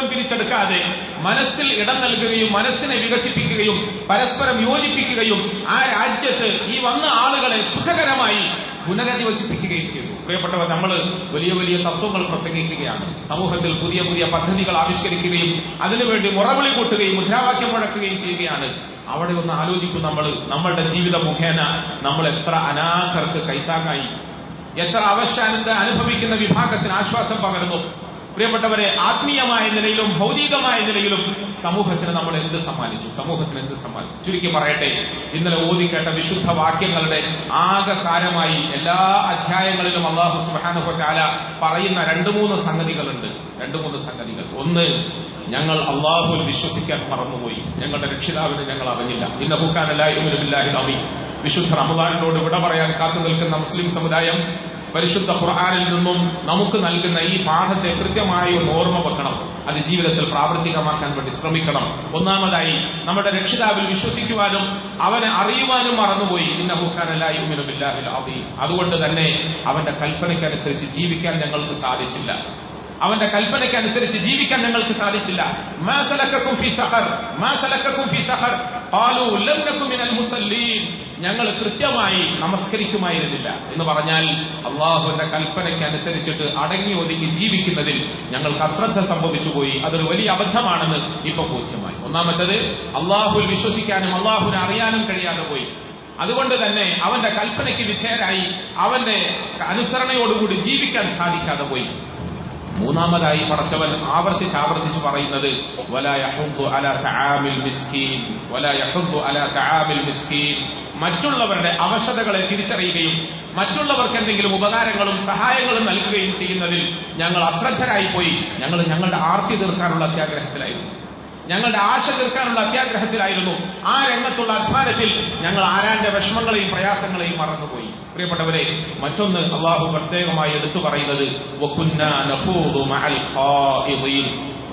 പിരിച്ചെടുക്കാതെ മനസ്സിൽ ഇടം നൽകുകയും മനസ്സിനെ വികസിപ്പിക്കുകയും പരസ്പരം യോജിപ്പിക്കുകയും ആ രാജ്യത്ത് ഈ വന്ന ആളുകളെ സുഖകരമായി പുനരധിവസിപ്പിക്കുകയും ചെയ്തു. പ്രിയപ്പെട്ടവർ, നമ്മൾ വലിയ വലിയ തത്വങ്ങൾ പ്രസംഗിക്കുകയാണ്, സമൂഹത്തിൽ പുതിയ പുതിയ പദ്ധതികൾ ആവിഷ്കരിക്കുകയും അതിനുവേണ്ടി മുറവിളി കൂട്ടുകയും മുദ്രാവാക്യം മുഴക്കുകയും ചെയ്യുകയാണ്. അവിടെ ഒന്ന് ആലോചിക്കും, നമ്മളുടെ ജീവിത മുഖേന നമ്മൾ എത്ര അനാഥർക്ക് കൈത്താങ്ങായി, എത്ര അവശ്യാനന്ദ അനുഭവിക്കുന്ന വിഭാഗത്തിന് ആശ്വാസം പകർന്നു. പ്രിയപ്പെട്ടവരെ, ആത്മീയമായ നിലയിലും ഭൗതികമായ നിലയിലും സമൂഹത്തിന് നമ്മൾ എന്ത് സമ്മാനിച്ചു? ചുരുക്കി പറയട്ടെ, ഇന്നലെ ഓതിക്കേട്ട വിശുദ്ധ വാക്യങ്ങളുടെ ആകസാരമായി എല്ലാ അധ്യായങ്ങളിലും അല്ലാഹു സുബ്ഹാനഹു വ തആല പറയുന്ന രണ്ട് മൂന്ന് സംഗതികളുണ്ട്. ഒന്ന്, ഞങ്ങൾ അല്ലാഹുവിൽ വിശ്വസിക്കാൻ മറന്നുപോയി, ഞങ്ങളുടെ രക്ഷിതാവിനെ ഞങ്ങൾ അറിഞ്ഞില്ല. ഇന്നഹു കാന ലാ യുമിനു ബില്ലാഹിൽ അദീം. വിശുദ്ധ റമദാനിനോട് വിട പറയാൻ കാത്തു നിൽക്കുന്ന മുസ്ലിം സമുദായം പരിശുദ്ധ ഖുർആനിൽ നിന്നും നമുക്ക് നൽകുന്ന ഈ പാഠത്തെ കൃത്യമായി ഒന്ന് ഓർമ്മ വെക്കണം, അത് ജീവിതത്തിൽ പ്രാവർത്തികമാക്കാൻ വേണ്ടി ശ്രമിക്കണം. ഒന്നാമതായി, നമ്മുടെ രക്ഷിതാവിൽ വിശ്വസിക്കുവാനും അവനെ അറിയുവാനും മറന്നുപോയി. ഇന്നഹു കാന ലാ യുമിനു ബില്ലാഹിൽ അദീം. അതുകൊണ്ട് തന്നെ അവന്റെ കൽപ്പനയ്ക്കനുസരിച്ച് ജീവിക്കാൻ ഞങ്ങൾക്ക് സാധിച്ചില്ല. മാ സലക്കക്കും ഫീ സഖർ ഖാലൂ ലം നകു മിനൽ മുസല്ലീൻ. ഞങ്ങൾ കൃത്യമായി നമസ്കരിക്കുമായിരുന്നില്ല എന്ന് പറഞ്ഞാൽ അള്ളാഹുവിന്റെ കൽപ്പനയ്ക്ക് അനുസരിച്ചിട്ട് അടങ്ങി ഒതുങ്ങി ജീവിക്കുന്നതിൽ ഞങ്ങൾക്ക് അശ്രദ്ധ സംഭവിച്ചുപോയി. അതൊരു വലിയ അബദ്ധമാണെന്ന് ഇപ്പൊ ബോധ്യമായി. ഒന്നാമത്തേത്, അള്ളാഹുവിൽ വിശ്വസിക്കാനും അള്ളാഹുവിനെ അറിയാനും കഴിയാതെ പോയി. അതുകൊണ്ട് തന്നെ അവന്റെ കൽപ്പനയ്ക്ക് വിധേയരായി അവന്റെ അനുസരണയോടുകൂടി ജീവിക്കാൻ സാധിക്കാതെ പോയി. മൂന്നാമതായി പടച്ചവൻ ആവർത്തിച്ച് പറയുന്നത് വലാ യഹുദ്ദു അലാ തആമിൽ മിസ്കീൻ, വലാ യഹുദ്ദു അലാ തആമിൽ മിസ്കീൻ. മറ്റുള്ളവരുടെ അവശതകളെ തിരിച്ചറിയുകയും മറ്റുള്ളവർക്ക് എന്തെങ്കിലും ഉപകാരങ്ങളും സഹായങ്ങളും നൽകുകയും ചെയ്യുന്നതിൽ ഞങ്ങൾ അശ്രദ്ധരായി പോയി. ഞങ്ങളുടെ ആർത്തി തീർക്കാനുള്ള അത്യാഗ്രഹത്തിലായിരുന്നു, ഞങ്ങളുടെ ആശ തീർക്കാനുള്ള അത്യാഗ്രഹത്തിലായിരുന്നു. ആ രംഗത്തുള്ള അധ്വാനത്തിൽ ഞങ്ങൾ ആരാന്റെ വിഷമങ്ങളെയും പ്രയാസങ്ങളെയും മറന്നുപോയി. പ്രിയപ്പെട്ടവരെ, മറ്റൊന്ന് അള്ളാഹു പ്രത്യേകമായി എടുത്തു പറയുന്നത് വകുന്നാ നഖൂദു മഅൽ ഖായിദീൻ,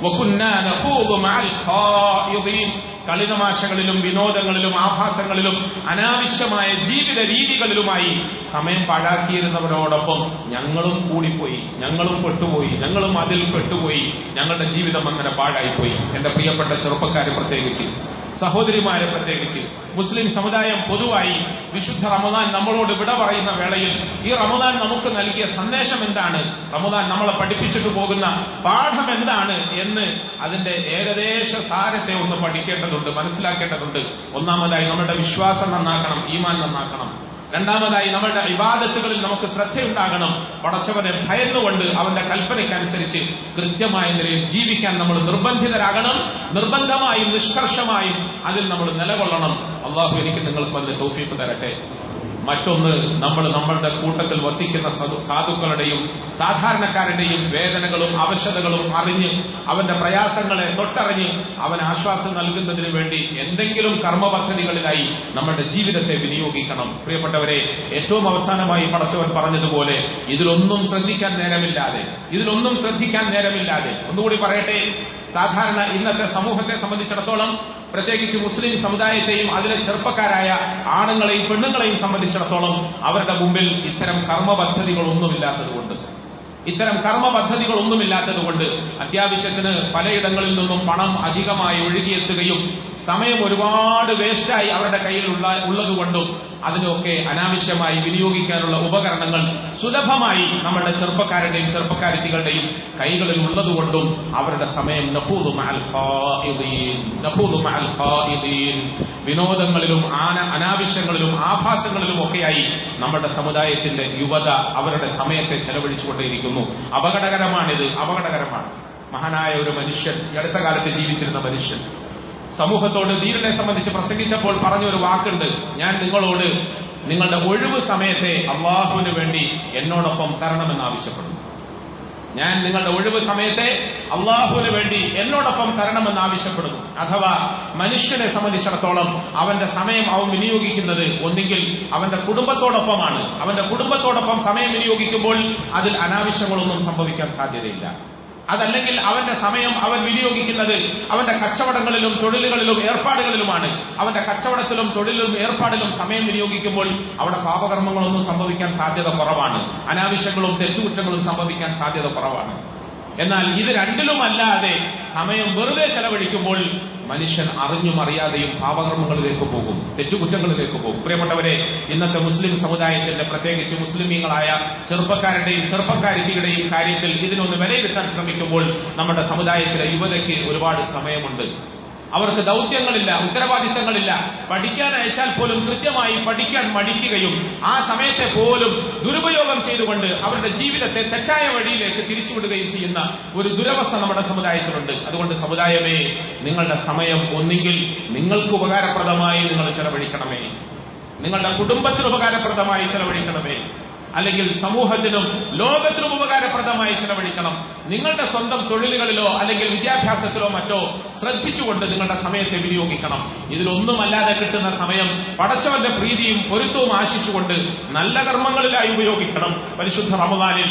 വകുന്നാ നഖൂദു മഅൽ ഖായിദീൻ. കളിതമാശകളിലും വിനോദങ്ങളിലും ആഭാസങ്ങളിലും അനാവശ്യമായ ജീവിത രീതികളിലുമായി സമയം പാഴാക്കിയിരുന്നവരോടൊപ്പം ഞങ്ങളും കൂടിപ്പോയി, ഞങ്ങളും പെട്ടുപോയി, ഞങ്ങളും അതിൽ പെട്ടുപോയി. ഞങ്ങളുടെ ജീവിതം അങ്ങനെ പാഴായിപ്പോയി. എന്റെ പ്രിയപ്പെട്ട ചെറുപ്പക്കാരെ പ്രത്യേകിച്ച്, സഹോദരിമാരെ പ്രത്യേകിച്ച്, മുസ്ലിം സമുദായം പൊതുവായി വിശുദ്ധ റമദാൻ നമ്മളോട് വിട പറയുന്ന വേളയിൽ ഈ റമദാൻ നമുക്ക് നൽകിയ സന്ദേശം എന്താണ്, റമദാൻ നമ്മളെ പഠിപ്പിച്ചിട്ട് പോകുന്ന പാഠം എന്താണ് എന്ന് അതിന്റെ ഏകദേശ സാരത്തെ ഒന്ന് പഠിക്കേണ്ടതുണ്ട്, മനസ്സിലാക്കേണ്ടതുണ്ട്. ഒന്നാമതായി നമ്മുടെ വിശ്വാസം നന്നാക്കണം, ഈമാൻ നന്നാക്കണം. രണ്ടാമതായി നമ്മുടെ ഇബാദത്തുകളിൽ നമുക്ക് ശ്രദ്ധയുണ്ടാകണം. പടച്ചവനെ ഭയന്നുകൊണ്ട് അവന്റെ കൽപ്പനയ്ക്കനുസരിച്ച് കൃത്യമായ നിലയിൽ ജീവിക്കാൻ നമ്മൾ നിർബന്ധിതരാകണം. നിർബന്ധമായും നിഷ്കർഷമായും അതിൽ നമ്മൾ നിലകൊള്ളണം. അള്ളാഹു എനിക്ക് നിങ്ങൾക്ക് വന്ന് തൗഫീഖ് തരട്ടെ. മറ്റൊന്ന്, നമ്മളുടെ കൂട്ടത്തിൽ വസിക്കുന്ന സാധുക്കളുടെയും സാധാരണക്കാരുടെയും വേദനകളും അവശതകളും അറിഞ്ഞ് അവന്റെ പ്രയാസങ്ങളെ തൊട്ടറിഞ്ഞ് അവന് ആശ്വാസം നൽകുന്നതിന് വേണ്ടി എന്തെങ്കിലും കർമ്മപദ്ധതികളിലായി നമ്മുടെ ജീവിതത്തെ വിനിയോഗിക്കണം. പ്രിയപ്പെട്ടവരെ, ഏറ്റവും അവസാനമായി പടച്ചവൻ പറഞ്ഞതുപോലെ ഇതിലൊന്നും ശ്രദ്ധിക്കാൻ നേരമില്ലാതെ ഒന്നുകൂടി പറയട്ടെ, സാധാരണ ഇന്നത്തെ സമൂഹത്തെ സംബന്ധിച്ചിടത്തോളം, പ്രത്യേകിച്ച് മുസ്ലിം സമുദായത്തെയും അതിലെ ചെറുപ്പക്കാരായ ആണുങ്ങളെയും പെണ്ണുങ്ങളെയും സംബന്ധിച്ചിടത്തോളം അവരുടെ മുമ്പിൽ ഇത്തരം കർമ്മപദ്ധതികളൊന്നുമില്ലാത്തതുകൊണ്ട് അത്യാവശ്യത്തിന് പലയിടങ്ങളിൽ നിന്നും പണം അധികമായി ഒഴുകിയെത്തുകയും സമയം ഒരുപാട് വേസ്റ്റായി അവരുടെ കയ്യിൽ ഉള്ളതുകൊണ്ടും അതിനൊക്കെ അനാവശ്യമായി വിനിയോഗിക്കാനുള്ള ഉപകരണങ്ങൾ സുലഭമായി നമ്മുടെ ചെറുപ്പക്കാരുടെയും ചെറുപ്പക്കാരികളുടെയും കൈകളിൽ ഉള്ളതുകൊണ്ടും അവരുടെ സമയം നഖൂദു മഅൽ ഖായിദീൻ, വിനോദങ്ങളിലും അനാവശ്യങ്ങളിലും ആഭാസങ്ങളിലും ഒക്കെയായി നമ്മുടെ സമുദായത്തിന്റെ യുവത അവരുടെ സമയത്തെ ചെലവഴിച്ചുകൊണ്ടേയിരിക്കുന്നു. അപകടകരമാണ്. മഹാനായ ഒരു മനുഷ്യൻ, ഈ അടുത്ത കാലത്ത് ജീവിച്ചിരുന്ന മനുഷ്യൻ, സമൂഹത്തോട് ദീനിനെ സംബന്ധിച്ച് പ്രസംഗിച്ചപ്പോൾ പറഞ്ഞൊരു വാക്കുണ്ട്, ഞാൻ നിങ്ങളോട് നിങ്ങളുടെ ഒഴിവ് സമയത്തെ അള്ളാഹുവിന് വേണ്ടി എന്നോടൊപ്പം തരണമെന്ന് ആവശ്യപ്പെടുന്നു. ഞാൻ നിങ്ങളുടെ ഒഴിവ് സമയത്തെ അള്ളാഹുവിന് വേണ്ടി എന്നോടൊപ്പം തരണമെന്ന് ആവശ്യപ്പെടുന്നു. അഥവാ മനുഷ്യനെ സംബന്ധിച്ചിടത്തോളം അവന്റെ സമയം അവൻ വിനിയോഗിക്കുന്നത് ഒന്നുകിൽ അവന്റെ കുടുംബത്തോടൊപ്പമാണ്. അവന്റെ കുടുംബത്തോടൊപ്പം സമയം വിനിയോഗിക്കുമ്പോൾ അതിൽ അനാവശ്യങ്ങളൊന്നും സംഭവിക്കാൻ സാധ്യതയില്ല. അതല്ലെങ്കിൽ അവന്റെ സമയം അവൻ വിനിയോഗിക്കുന്നത് അവന്റെ കച്ചവടങ്ങളിലും തൊഴിലുകളിലും ഏർപ്പാടുകളിലുമാണ്. അവന്റെ കച്ചവടത്തിലും തൊഴിലിലും ഏർപ്പാടിലും സമയം വിനിയോഗിക്കുമ്പോൾ അവിടെ പാപകർമ്മങ്ങളൊന്നും സംഭവിക്കാൻ സാധ്യത കുറവാണ്. അനാവശ്യങ്ങളും തെറ്റുകുറ്റങ്ങളും സംഭവിക്കാൻ സാധ്യത കുറവാണ്. എന്നാൽ ഇത് രണ്ടിലുമല്ലാതെ സമയം വെറുതെ ചെലവഴിക്കുമ്പോൾ മനുഷ്യൻ അറിഞ്ഞും അറിയാതെയും പാപകർമ്മങ്ങളിലേക്ക് പോകും, തെറ്റുകുറ്റങ്ങളിലേക്ക് പോകും. പ്രിയപ്പെട്ടവരെ, ഇന്നത്തെ മുസ്ലിം സമുദായത്തിന്റെ, പ്രത്യേകിച്ച് മുസ്ലിമീങ്ങളായ ചെറുപ്പക്കാരുടെയും ചെറുപ്പക്കാരികളുടെയും കാര്യത്തിൽ ഇതിനൊന്ന് വിലയിരുത്താൻ ശ്രമിക്കുമ്പോൾ നമ്മുടെ സമുദായത്തിലെ യുവതയ്ക്ക് ഒരുപാട് സമയമുണ്ട്. അവർക്ക് ദൗത്യങ്ങളില്ല, ഉത്തരവാദിത്തങ്ങളില്ല. പഠിക്കാൻ അയച്ചാൽ പോലും കൃത്യമായി പഠിക്കാൻ മടിക്കുകയും ആ സമയത്തെ പോലും ദുരുപയോഗം ചെയ്തുകൊണ്ട് അവരുടെ ജീവിതത്തെ തെറ്റായ വഴിയിലേക്ക് തിരിച്ചുവിടുകയും ചെയ്യുന്ന ഒരു ദുരവസ്ഥ നമ്മുടെ സമുദായത്തിലുണ്ട്. അതുകൊണ്ട് സമുദായമേ, നിങ്ങളുടെ സമയം ഒന്നുകിൽ നിങ്ങൾക്ക് ഉപകാരപ്രദമായി നിങ്ങൾ ചെലവഴിക്കണമേ, നിങ്ങളുടെ കുടുംബത്തിന് ഉപകാരപ്രദമായി ചെലവഴിക്കണമേ, അല്ലെങ്കിൽ സമൂഹത്തിനും ലോകത്തിനും ഉപകാരപ്രദമായി ചെലവഴിക്കണം. നിങ്ങളുടെ സ്വന്തം തൊഴിലുകളിലോ അല്ലെങ്കിൽ വിദ്യാഭ്യാസത്തിലോ മറ്റോ ശ്രദ്ധിച്ചുകൊണ്ട് നിങ്ങളുടെ സമയത്തെ വിനിയോഗിക്കണം. ഇതിലൊന്നുമല്ലാതെ കിട്ടുന്ന സമയം പടച്ചവന്റെ പ്രീതിയും പൊരുത്തവും ആശിച്ചുകൊണ്ട് നല്ല കർമ്മങ്ങളിലായി ഉപയോഗിക്കണം. പരിശുദ്ധ റമദാനിൽ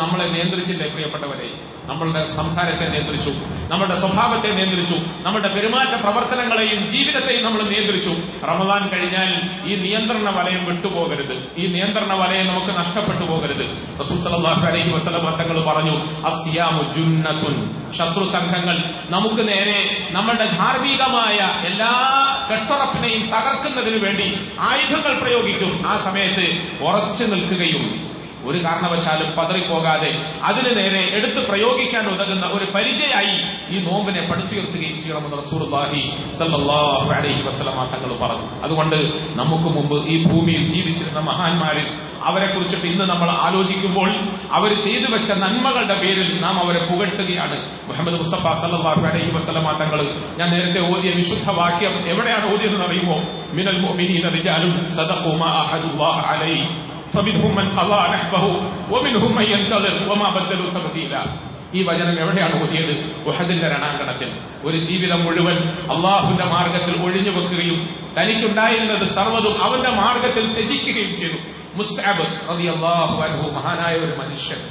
നമ്മളെ നിയന്ത്രിച്ചില്ലേ പ്രിയപ്പെട്ടവരെ? നമ്മളുടെ സംസാരത്തെ നിയന്ത്രിച്ചു, നമ്മുടെ സ്വഭാവത്തെ നിയന്ത്രിച്ചു, നമ്മുടെ പെരുമാറ്റ പ്രവർത്തനങ്ങളെയും ജീവിതത്തെയും നമ്മൾ നിയന്ത്രിച്ചു. റമദാൻ കഴിഞ്ഞാൽ ഈ നിയന്ത്രണ വലയം വിട്ടുപോകരുത്, ഈ നിയന്ത്രണ വലയം നമുക്ക് നഷ്ടപ്പെട്ടു പോകരുത്. റസൂൽ സല്ലല്ലാഹു അലൈഹി വസല്ലം തങ്ങൾ പറഞ്ഞു, അസ്സിയാമു ജുന്നത്തുൻ, ശത്രു സംഘങ്ങൾ നമുക്ക് നേരെ നമ്മുടെ ധാർമ്മികമായ എല്ലാ കെട്ടുറപ്പിനെയും തകർക്കുന്നതിന് വേണ്ടി ആയുധങ്ങൾ പ്രയോഗിക്കും. ആ സമയത്ത് ഉറച്ചു നിൽക്കുകയും ഒരു കാരണവശാലും പതറിപ്പോകാതെ അതിന് നേരെ എടുത്ത് പ്രയോഗിക്കാൻ ഉതകുന്ന ഒരു പരിചയമായി ഈ നോമ്പിനെ പടുത്തുയർത്തുകയും ചെയ്യണമെന്ന് റസൂലുള്ളാഹി സ്വല്ലല്ലാഹു അലൈഹി വസല്ലം തങ്ങൾ പറഞ്ഞു. അതുകൊണ്ട് നമുക്ക് മുമ്പ് ഈ ഭൂമിയിൽ ജീവിച്ചിരുന്ന മഹാന്മാരിൽ അവരെ കുറിച്ചിട്ട് ഇന്ന് നമ്മൾ ആലോചിക്കുമ്പോൾ അവർ ചെയ്തു വെച്ച നന്മകളുടെ പേരിൽ നാം അവരെ പുകഴ്ത്തുകയാണ്. മുഹമ്മദ് മുസ്തഫ സല്ലല്ലാഹു അലൈഹി വസല്ലമ തങ്ങൾ ഞാൻ നേരത്തെ ഓതിയ വിശുദ്ധ വാക്യം എവിടെയാണ് ഓതിയതെന്ന് അറിയുമോ? മിനൽ മുഅ്മിനീന റിജാലുൻ സദഖൂ മാ അഹദുല്ലാഹി അലൈഹി ഫമിൻഹും മൻ ഖളാ നഹ്ബഹു വമിൻഹും മൻ യൻതളിർ വമാ ബദലു തബ്ദീല. ഈ വചനം എവിടെയാണ് ഓതിയത്? ഉഹദിന്റെ രണാങ്കണത്തിൽ. ഒരു ജീവിതം മുഴുവൻ അള്ളാഹുവിന്റെ മാർഗത്തിൽ ഒഴിഞ്ഞു വെക്കുകയും തനിക്കുണ്ടായിരുന്നത് സർവ്വതും അവന്റെ മാർഗത്തിൽ ത്യജിക്കുകയും ചെയ്തു. മുസ്അബ് റളിയല്ലാഹു അൻഹു, മഹാനായ ഒരു മനുഷ്യൻ,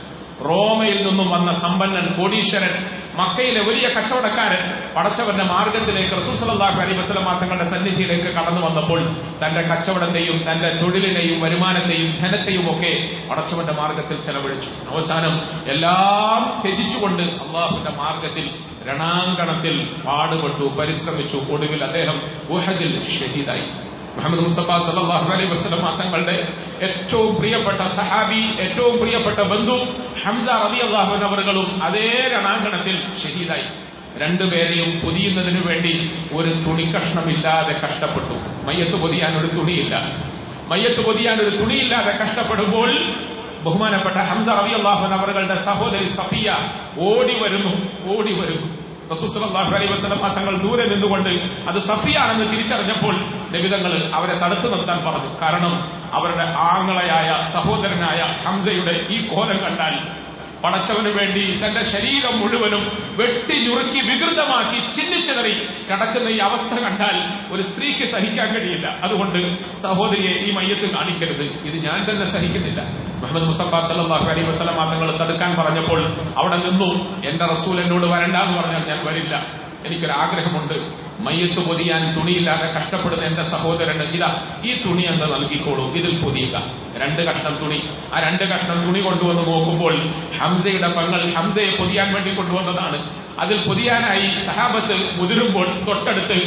റോമയിൽ നിന്നും വന്ന സമ്പന്നൻ, കോടീശ്വരൻ, മക്കയിലെ വലിയ കച്ചവടക്കാരൻ, പടച്ചവന്റെ മാർഗത്തിലേക്ക് റസൂൽ സല്ലല്ലാഹു അലൈഹി വസല്ലം തങ്ങളുടെ സന്നിധിയിലേക്ക് കടന്നു വന്നപ്പോൾ തന്റെ കച്ചവടത്തെയും തന്റെ തൊഴിലിനെയും വരുമാനത്തെയും ധനത്തെയും ഒക്കെ പടച്ചവന്റെ മാർഗത്തിൽ ചെലവഴിച്ചു. അവസാനം എല്ലാം ത്യജിച്ചുകൊണ്ട് അള്ളാഹുവിന്റെ മാർഗത്തിൽ രണാങ്കണത്തിൽ പാടുപെട്ടു, പരിശ്രമിച്ചു. ഒടുവിൽ അദ്ദേഹം ഉഹദിൽ ഷഹീദായി. മുഹമ്മദ് മുസ്തഫ സല്ലല്ലാഹു അലൈഹി വസല്ലം തങ്ങളുടെ ഏറ്റവും പ്രിയപ്പെട്ട സഹാബി, ഏറ്റവും പ്രിയപ്പെട്ട ബന്ധു ഹംസ റളിയല്ലാഹു അൻഹു അവர்களுം അതേ രണാങ്കണത്തിൽ ഷഹീദായി. രണ്ടുപേരെയും പൊതിയുന്നതിനു വേണ്ടി ഒരു തുണിക്കഷ്ണമില്ലാതെ കഷ്ടപ്പെട്ടു. മയ്യത്ത് പൊതിയാൻ ഒരു തുണിയില്ല. മയ്യത്ത് പൊതിയാൻ ഒരു തുണിയില്ലാതെ കഷ്ടപ്പെടുമ്പോൾ ബഹുമാനപ്പെട്ട ഹംസ റളിയല്ലാഹു അൻഹു അവരുടെ സഹോദരി സഫിയ ഓടി വരുന്നു. റസൂൽ സല്ലല്ലാഹു അലൈഹി വസല്ലം തങ്ങൾ ദൂരെ നിന്നുകൊണ്ട് അത് സഫിയാണെന്ന് തിരിച്ചറിഞ്ഞപ്പോൾ നബി തങ്ങൾ അവരെ തടുത്തു നിർത്താൻ പറഞ്ഞു. കാരണം അവരുടെ ആങ്ങളയായ സഹോദരനായ ഹംസയുടെ ഈ കോലം കണ്ടാൽ, പടച്ചവന് വേണ്ടി തന്റെ ശരീരം മുഴുവനും വെട്ടി ഞുറുക്കി വികൃതമാക്കി ചിന്നിച്ചിതറി കിടക്കുന്ന ഈ അവസ്ഥ കണ്ടാൽ ഒരു സ്ത്രീക്ക് സഹിക്കാൻ കഴിയില്ല. അതുകൊണ്ട് സഹോദരിയെ ഈ മയ്യത്ത് കാണിക്കരുത്, ഇത് ഞാൻ തന്നെ സഹിക്കുന്നില്ല. മുഹമ്മദ് മുസ്തഫ സല്ലല്ലാഹു അലൈഹി വസല്ലം തങ്ങൾ തടുക്കാൻ പറഞ്ഞപ്പോൾ അവിടെ നിന്നു, എന്റെ റസൂൽ എന്നോട് വരണ്ടെന്ന് പറഞ്ഞാൽ ഞാൻ വരില്ല, എനിക്കൊരാഗ്രഹമുണ്ട്. മയ്യത്ത് പൊതിയാൻ തുണിയില്ലാതെ കഷ്ടപ്പെടുന്ന എന്റെ സഹോദരന് ഇതാ ഈ തുണി എന്ന് നൽകിക്കോളൂ, ഇതിൽ പൊതിയുക. 2 കഷ്ണം തുണി. ആ 2 കഷ്ണം തുണി കൊണ്ടുവന്ന് നോക്കുമ്പോൾ ഹംസയുടെ പെങ്ങൾ ഹംസയെ പൊതിയാൻ വേണ്ടി കൊണ്ടുവന്നതാണ്. അതിൽ പൊതിയാനായി സഹാബത്ത് മുതിരുമ്പോൾ തൊട്ടടുത്ത്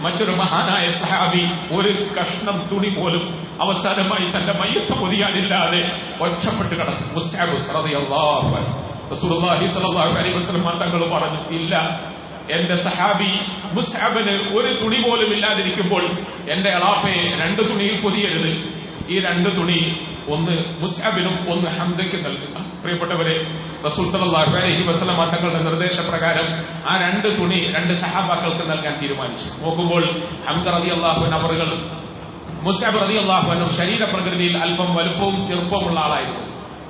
മറ്റൊരു മഹാനായ സഹാബി ഒരു കഷ്ണം തുണി പോലും അവസാനമായി തന്റെ മയ്യത്ത് പൊതിയാനില്ലാതെ ഒറ്റപ്പെട്ട് കിടന്നു. മുസ്അബ് റളിയല്ലാഹു അൻഹു. റസൂലുള്ളാഹി സ്വല്ലല്ലാഹു അലൈഹി വസല്ലം തങ്ങൾ പറഞ്ഞു, ഇല്ല, എന്റെ സഹാബി മുസ്അബിന് ഒരു തുണി പോലും ഇല്ലാതിരിക്കുമ്പോൾ എന്റെ അളാഫയെ 2 തുണിയിൽ പൊതിയരുത്. ഈ 2 തുണി ഒന്ന് മുസ്അബിനും ഒന്ന് ഹംസയ്ക്കും നൽകുക. പ്രിയപ്പെട്ടവരെ, റസൂൽ സല്ലല്ലാഹു അലൈഹി വസല്ലം തങ്ങളുടെ നിർദ്ദേശപ്രകാരം ആ 2 തുണി 2 സഹാബാക്കൾക്ക് നൽകാൻ തീരുമാനിച്ചു. നോക്കുമ്പോൾ ഹംസ റളിയല്ലാഹു അൻഹു അവர்கள் മുസ്അബ് റളിയല്ലാഹു അൻഹു ശരീരപ്രകൃതിയിൽ അല്പം വലുപ്പവും ചെറുപ്പമുള്ള ആളായിരുന്നു.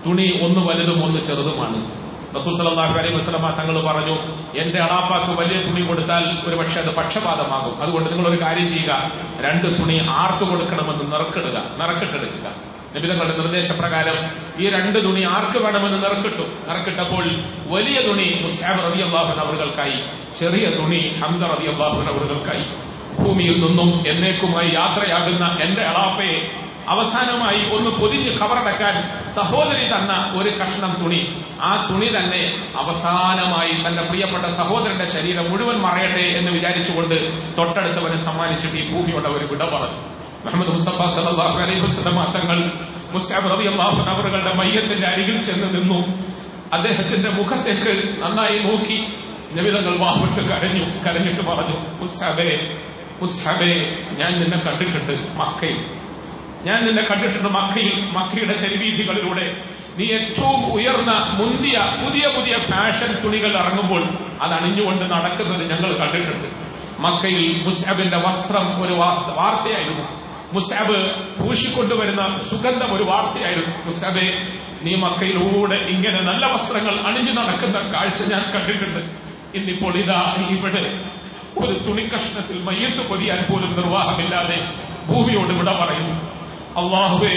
തുണി ഒന്ന് വലുതും ഒന്ന് ചെറുതുമാണ്. റസൂൽ സല്ലല്ലാഹു അലൈഹി വസല്ലം തങ്ങൾ പറഞ്ഞു, എന്റെ അളാപ്പാക്ക് വലിയ തുണി കൊടുത്താൽ ഒരുപക്ഷെ അത് പക്ഷപാതമാകും. അതുകൊണ്ട് നിങ്ങളൊരു കാര്യം ചെയ്യുക, 2 തുണി ആർക്ക് കൊടുക്കണമെന്ന് നറുക്കിട്ടെടുക്കുക. നബി തങ്ങളുടെ നിർദ്ദേശപ്രകാരം ഈ 2 തുണി ആർക്ക് വേണമെന്ന് നറുക്കിട്ടപ്പോൾ വലിയ തുണി മുസ്അബ് റളിയല്ലാഹു അൻഹു അവർക്കായി, ചെറിയ തുണി ഹംസ റളിയല്ലാഹു അൻഹു അവർക്കായി. ഭൂമിയിൽ നിന്നും എന്നേക്കുമായി യാത്രയാകുന്ന എന്റെ അളാപ്പയെ അവസാനമായി ഒന്ന് പൊതിഞ്ഞ് ഖബറടക്കാൻ സഹോദരി തന്ന ഒരു കഷ്ണം തുണി, ആ തുണി തന്നെ അവസാനമായി തന്റെ പ്രിയപ്പെട്ട സഹോദരന്റെ ശരീരം മുഴുവൻ മറയട്ടെ എന്ന് വിചാരിച്ചുകൊണ്ട് തൊട്ടടുത്തവന് സമ്മാനിച്ചിട്ട് ഈ ഭൂമിയോട് അവർ വിട പറഞ്ഞു. മുഹമ്മദ് മുസ്തഫ സല്ലല്ലാഹു അലൈഹി വസല്ലം തങ്ങൾ മുസ്അബ് റളിയല്ലാഹു അൻഹു അവരുടെ മയ്യത്തിന്റെ അരികിൽ ചെന്ന് നിന്നു. അദ്ദേഹത്തിന്റെ മുഖത്തേക്ക് നന്നായി നോക്കി നബി തങ്ങൾ വാവിട്ട് കരഞ്ഞിട്ട് പറഞ്ഞു, മുസ്അബേ, ഞാൻ നിന്നെ കണ്ടിട്ടുണ്ട് മക്കയിൽ. മക്കയുടെ തെരുവീഥികളിലൂടെ നീ ഏറ്റവും ഉയർന്ന മുന്തിയ പുതിയ ഫാഷൻ തുണികൾ ഇറങ്ങുമ്പോൾ അത് അണിഞ്ഞുകൊണ്ട് നടക്കുന്നത് ഞങ്ങൾ കണ്ടിട്ടുണ്ട്. മക്കയിൽ മുസ്അബിന്റെ വസ്ത്രം ഒരു വാർത്തയായിരുന്നു. മുസ്അബ് പൂശിക്കൊണ്ടുവരുന്ന സുഗന്ധം ഒരു വാർത്തയായിരുന്നു. മുസ്അബേ, നീ മക്കയിലൂടെ ഇങ്ങനെ നല്ല വസ്ത്രങ്ങൾ അണിഞ്ഞു നടക്കുന്ന കാഴ്ച ഞാൻ കണ്ടിട്ടുണ്ട്. ഇന്നിപ്പോൾ ഇതാ ഇവിടെ ഒരു തുണിക്കഷ്ണത്തിൽ മയ്യത്ത് പൊതിയാൻ പോലും നിർവാഹമില്ലാതെ ഭൂമിയോട് വിട പറയുന്നു. അല്ലാഹുവേ,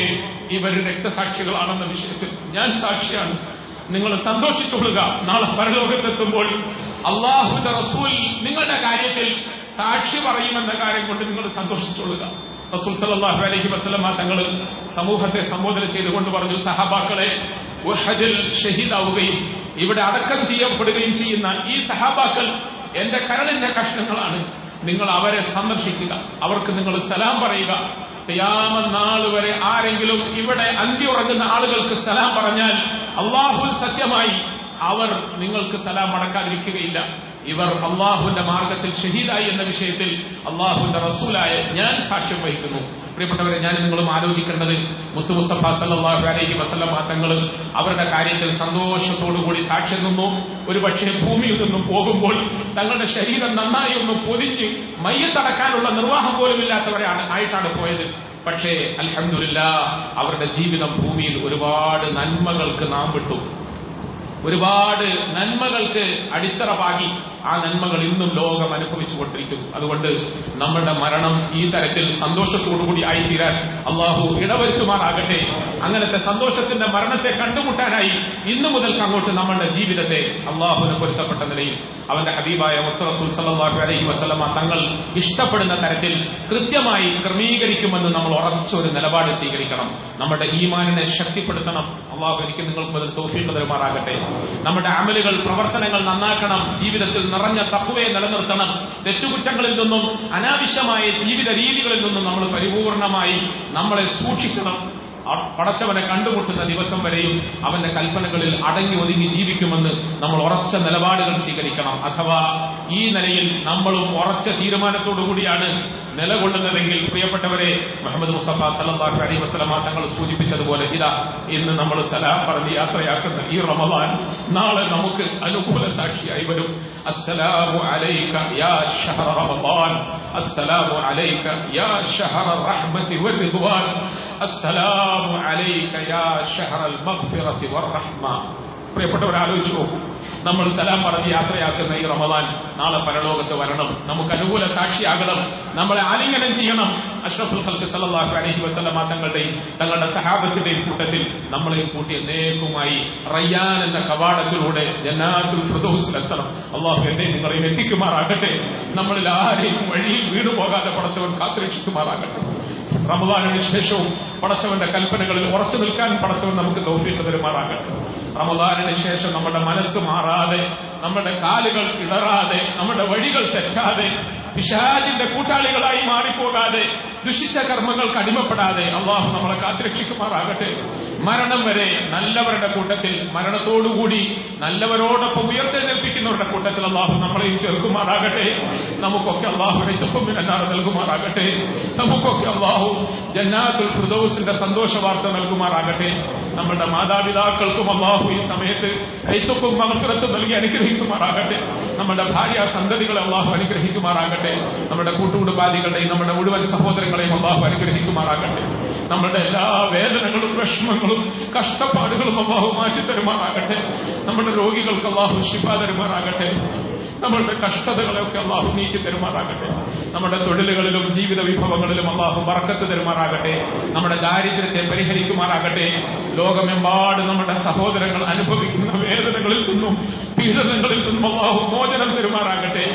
ഇവർ രക്തസാക്ഷികളാണെന്ന വിഷയത്തിൽ ഞാൻ സാക്ഷിയാണ്. നിങ്ങൾ സന്തോഷിച്ചുകൊള്ളുക. നാളെ പരലോകത്തെത്തുമ്പോൾ അല്ലാഹുവിന്റെ റസൂൽ നിങ്ങളുടെ കാര്യത്തിൽ സാക്ഷി പറയുമെന്ന കാര്യം കൊണ്ട് നിങ്ങൾ സന്തോഷിച്ചുകൊള്ളുക. റസൂൽ സല്ലല്ലാഹു അലൈഹി വസല്ലം തങ്ങൾ സമൂഹത്തെ സംബോധന ചെയ്തുകൊണ്ട് പറഞ്ഞു, സഹാബാക്കളെ, ഉഹദിൽ ഷഹീദാവുകയും ഇവിടെ അടക്കം ചെയ്യപ്പെടുകയും ചെയ്യുന്ന ഈ സഹാബാക്കൾ എന്റെ കരളിന്റെ കഷ്ണങ്ങളാണ്. നിങ്ങൾ അവരെ സന്ദർശിക്കുക, അവർക്ക് നിങ്ങൾ സലാം പറയുക. ഖിയാമത്ത് നാൾ വരെ ആരെങ്കിലും ഇവിടെ അന്തിയുറങ്ങുന്ന ആളുകൾക്ക് സലാം പറഞ്ഞാൽ അല്ലാഹു സത്യമായി അവർ നിങ്ങൾക്ക് സലാം മടക്കാതിരിക്കുകയില്ല. ഇവർ അള്ളാഹുവിന്റെ മാർഗത്തിൽ ഷഹീദായി എന്ന വിഷയത്തിൽ അള്ളാഹുവിന്റെ റസൂലായ ഞാൻ സാക്ഷ്യം വഹിക്കുന്നു. പ്രിയപ്പെട്ടവരെ, ഞാൻ നിങ്ങളും ആലോചിക്കേണ്ടത് മുത്തു മുസ്തഫ സല്ലല്ലാഹു അലൈഹി വസല്ലം തങ്ങൾ അവരുടെ കാര്യത്തിൽ സന്തോഷത്തോടുകൂടി സാക്ഷ്യം നിന്നു. ഒരു പക്ഷേ ഭൂമിയിൽ നിന്നും പോകുമ്പോൾ തങ്ങളുടെ ശരീരം നന്നായി ഒന്ന് പൊതിഞ്ഞ് മയ്യത്തടക്കാനുള്ള നിർവാഹം പോലും ആയിട്ടാണ് പോയത്. പക്ഷേ അൽഹംദുലില്ലാഹ് അവരുടെ ജീവിതം ഭൂമിയിൽ ഒരുപാട് നന്മകൾക്ക് നാം വിട്ടു, ഒരുപാട് നന്മകൾക്ക് അടിത്തറ പാകി. ആ നന്മകൾ ഇന്നും ലോകം അനുഭവിച്ചുകൊണ്ടിരിക്കുന്നു. അതുകൊണ്ട് നമ്മുടെ മരണം ഈ തരത്തിൽ സന്തോഷത്തോടുകൂടി ആയിത്തീരാൻ അള്ളാഹു ഇടവരുത്തുമാറാകട്ടെ. അങ്ങനത്തെ സന്തോഷത്തിന്റെ മരണത്തെ കണ്ടുമുട്ടാനായി ഇന്നു മുതൽക്ക് അങ്ങോട്ട് നമ്മുടെ ജീവിതത്തെ അള്ളാഹുവിന് പൊരുത്തപ്പെട്ട നിലയിൽ അവന്റെ ഹബീബായ മുത്ത് റസൂൽ സല്ലല്ലാഹു അലൈഹി വസല്ലമ തങ്ങൾ ഇഷ്ടപ്പെടുന്ന തരത്തിൽ കൃത്യമായി ക്രമീകരിക്കുമെന്ന് നമ്മൾ ഉറച്ചൊരു നിലപാട് സ്വീകരിക്കണം. നമ്മുടെ ഈമാനിനെ ശക്തിപ്പെടുത്തണം. അള്ളാഹു എനിക്ക് നിങ്ങൾക്ക് മുതൽ തൗഫീഖ് തരുമാറാകട്ടെ. നമ്മുടെ അമലുകൾ, പ്രവർത്തനങ്ങൾ നന്നാക്കണം. ജീവിതത്തിൽ നിറഞ്ഞ തഖ്വയെ നിലനിർത്തണം. തെറ്റുകുറ്റങ്ങളിൽ നിന്നും അനാവശ്യമായ ജീവിത രീതികളിൽ നിന്നും നമ്മൾ പരിപൂർണമായി നമ്മളെ സൂക്ഷിക്കണം. പടച്ചവനെ കണ്ടുമുട്ടുന്ന ദിവസം വരെയും അവന്റെ കൽപ്പനകളിൽ അടങ്ങി ഒതുങ്ങി ജീവിക്കുമെന്ന് നമ്മൾ ഉറച്ച നിലപാടുകൾ സ്വീകരിക്കണം. അഥവാ ഈ നിലയിൽ നമ്മളും ഉറച്ച തീരുമാനത്തോടുകൂടിയാണ് നിലകൊള്ളുന്നതെങ്കിൽ പ്രിയപ്പെട്ടവരെ, മുഹമ്മദ് മുസ്തഫ സല്ലല്ലാഹു അലൈഹി വസല്ലം തങ്ങൾ സൂചിപ്പിച്ചതുപോലെ ഇതാ ഇന്ന് നമ്മൾ സലാം പറഞ്ഞ് യാത്രയാക്കുന്ന ഈ റമദാൻ നാളെ നമുക്ക് അനുകൂല സാക്ഷിയായി വരും. അസ്സലാമു അലൈക യാ ശഹറ റമദാൻ, അസ്സലാമു അലൈക യാ ശഹറ റഹ്മതി വറിദ്വാൻ, അസ്സലാമു അലൈക യാ ശഹറൽ മഗ്ഫിറതി വറഹ്മ. പ്രിയപ്പെട്ടവർ, ആലോചിച്ചു നോക്കൂ, നമ്മൾ സലാം പറഞ്ഞ് യാത്രയാക്കുന്ന ഈ റമദാൻ നാളെ പരലോകത്ത് വരണം, നമുക്ക് അനുകൂല സാക്ഷിയാകണം, നമ്മളെ ആലിംഗനം ചെയ്യണം. അഷ്റഫുൽ ഖൽഖ് സല്ലല്ലാഹു അലൈഹി വസല്ലമ തങ്ങളുടെ സഹാബത്തിന്റെയും കൂട്ടത്തിൽ നമ്മളെയും കൂട്ടി എന്നേക്കുമായി റയ്യാൻ എന്ന കവാടത്തിലൂടെ ജന്നാത്തുൽ ഫിർദൗസിലെത്തണം. അള്ളാഹു എന്നെ നിങ്ങളെയും എത്തിക്കുമാറാകട്ടെ. നമ്മളിൽ ആരെയും വഴിയിൽ വീണു പോകാതെ പടച്ചവൻ കാത്തുരക്ഷിക്കുമാറാകട്ടെ. റമദാനിന് ശേഷവും പടച്ചവന്റെ കൽപ്പനകളിൽ ഉറച്ചു നിൽക്കാൻ പടച്ചവൻ നമുക്ക് തൗഫീഖ് തരുമാറാകട്ടെ. റമദാനിന് ശേഷം നമ്മുടെ മനസ്സ് മാറാതെ, നമ്മുടെ കാലുകൾ ഇടറാതെ, നമ്മുടെ വഴികൾ തെറ്റാതെ, പിശാചിന്റെ കൂട്ടാളികളായി മാറിപ്പോകാതെ, ദുഷിച്ച കർമ്മങ്ങൾക്ക് അടിമപ്പെടാതെ അള്ളാഹു നമ്മളെ കാത്തുരക്ഷിക്കുമാറാകട്ടെ. മരണം വരെ നല്ലവരുടെ കൂട്ടത്തിൽ, മരണത്തോടുകൂടി നല്ലവരോടൊപ്പം ഉയർത്തെഴുന്നേൽപ്പിക്കുന്നവരുടെ കൂട്ടത്തിൽ അള്ളാഹു നമ്മളെയും ചേർക്കുമാറാകട്ടെ. നമുക്കൊക്കെ അള്ളാഹു മിനന്നാറ് നൽകുമാറാകട്ടെ. നമുക്കൊക്കെ അള്ളാഹു ജന്നാത്തുൽ ഫിർദൗസിന്റെ സന്തോഷ വാർത്ത നൽകുമാറാകട്ടെ. നമ്മുടെ മാതാപിതാക്കൾക്കും അള്ളാഹു ഈ സമയത്ത് ഐത്തുക്കും മഗ്ഫിറത്തും നൽകി അനുഗ്രഹിക്കുമാറാകട്ടെ. നമ്മുടെ ഭാര്യ സന്തതികളെ അള്ളാഹു അനുഗ്രഹിക്കുമാറാകട്ടെ. നമ്മുടെ കൂട്ടുകുടുംബാദികളുടെയും നമ്മുടെ മുഴുവൻ സഹോദരങ്ങളെയും അള്ളാഹു അനുഗ്രഹിക്കുമാറാകട്ടെ. നമ്മുടെ എല്ലാ വേദനകളും വിഷമങ്ങളും കഷ്ടപ്പാടുകളും അള്ളാഹു മാറ്റിത്തരുമാറാകട്ടെ. നമ്മുടെ രോഗികൾക്ക് അള്ളാഹു ശിഫ തരുമാറാകട്ടെ. നമ്മളുടെ കഷ്ടതകളെയൊക്കെ അള്ളാഹു നീക്കി തരുമാറാകട്ടെ. നമ്മുടെ തൊഴിലുകളിലും ജീവിത വിഭവങ്ങളിലും അള്ളാഹു ബർക്കത്ത് തരുമാറാകട്ടെ. നമ്മുടെ ദാരിദ്ര്യത്തെ പരിഹരിക്കുമാറാകട്ടെ. ലോകമെമ്പാട് നമ്മുടെ സഹോദരങ്ങൾ അനുഭവിക്കുന്ന വേദനകളിൽ നിന്നും പീഡനങ്ങളിൽ നിന്നും അള്ളാഹു മോചനം തരുമാറാകട്ടെ.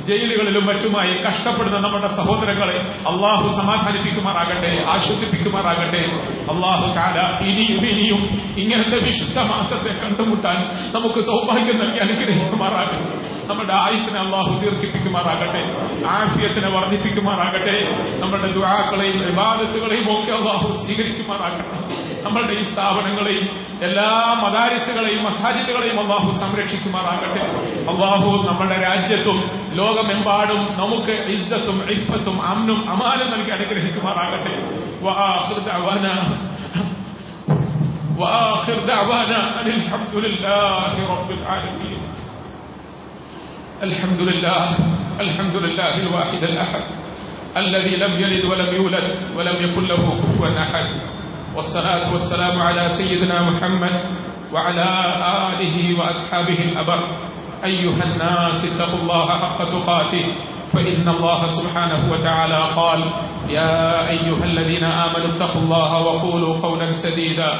ജയിലുകളിലും മറ്റുമായി കഷ്ടപ്പെടുന്ന നമ്മുടെ സഹോദരങ്ങളെ അള്ളാഹു സമാധാനിപ്പിക്കുമാറാകട്ടെ, ആശ്വസിപ്പിക്കുമാറാകട്ടെ. അള്ളാഹു തആല ഇനിയും ഇങ്ങനത്തെ വിശുദ്ധ മാസത്തെ കണ്ടുമുട്ടാൻ നമുക്ക് സൗഭാഗ്യം നൽകി അനുഗ്രഹിക്കുമാറാകട്ടെ. നമ്മുടെ ആയുസ്സിനെ അള്ളാഹു ദീർഘിപ്പിക്കുമാറാകട്ടെ, ആഫിയത്തിനെ വർദ്ധിപ്പിക്കുമാറാകട്ടെ. നമ്മുടെ ദുആകളെയും ഇബാദത്തുകളെയും ഒക്കെ അള്ളാഹു സ്വീകരിക്കുമാറാകട്ടെ. നമ്മളുടെ ഈ സ്ഥാപനങ്ങളെയും എല്ലാ മദാരിസുകളെയും മസാജിദുകളെയും അള്ളാഹു സംരക്ഷിക്കുമാറാകട്ടെ. അള്ളാഹു നമ്മുടെ രാജ്യത്തും ലോകമെമ്പാടും നമുക്ക് ഇസ്സത്തും ഇഫ്ഫത്തും അമ്നും അമാനും നൽകി അനുഗ്രഹിക്കുമാറാകട്ടെ. وآخر دعوانا أن الحمد لله رب العالمين. الحمد لله الواحد الأحد الذي لم يلد ولم يولد ولم يكن له كفوا أحد. والصلاة والسلام على سيدنا محمد وعلى آله وأصحابه الأبر. أيها الناس اتقوا الله حق تقاته فإن الله سبحانه وتعالى قال يا أيها الذين آمنوا اتقوا الله وقولوا قولا سديدا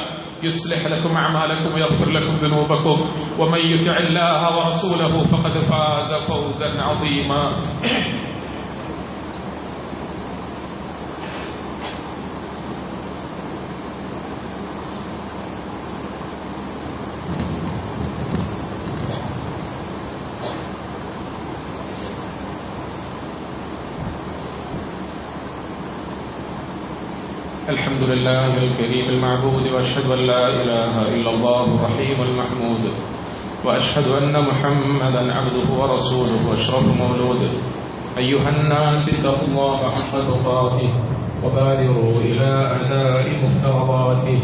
يصلح لكم أعمالكم ويغفر لكم ذنوبكم ومن يطع الله ورسوله فقد فاز فوزا عظيما. الحمد لله الكريم المعبود واشهد ان لا اله الا الله الرحيم المحمود واشهد ان محمدا عبده ورسوله واشرف مولود. ايها الناس اتقوا الله حق تقاته وبادروا إلى أداء مفترضاته.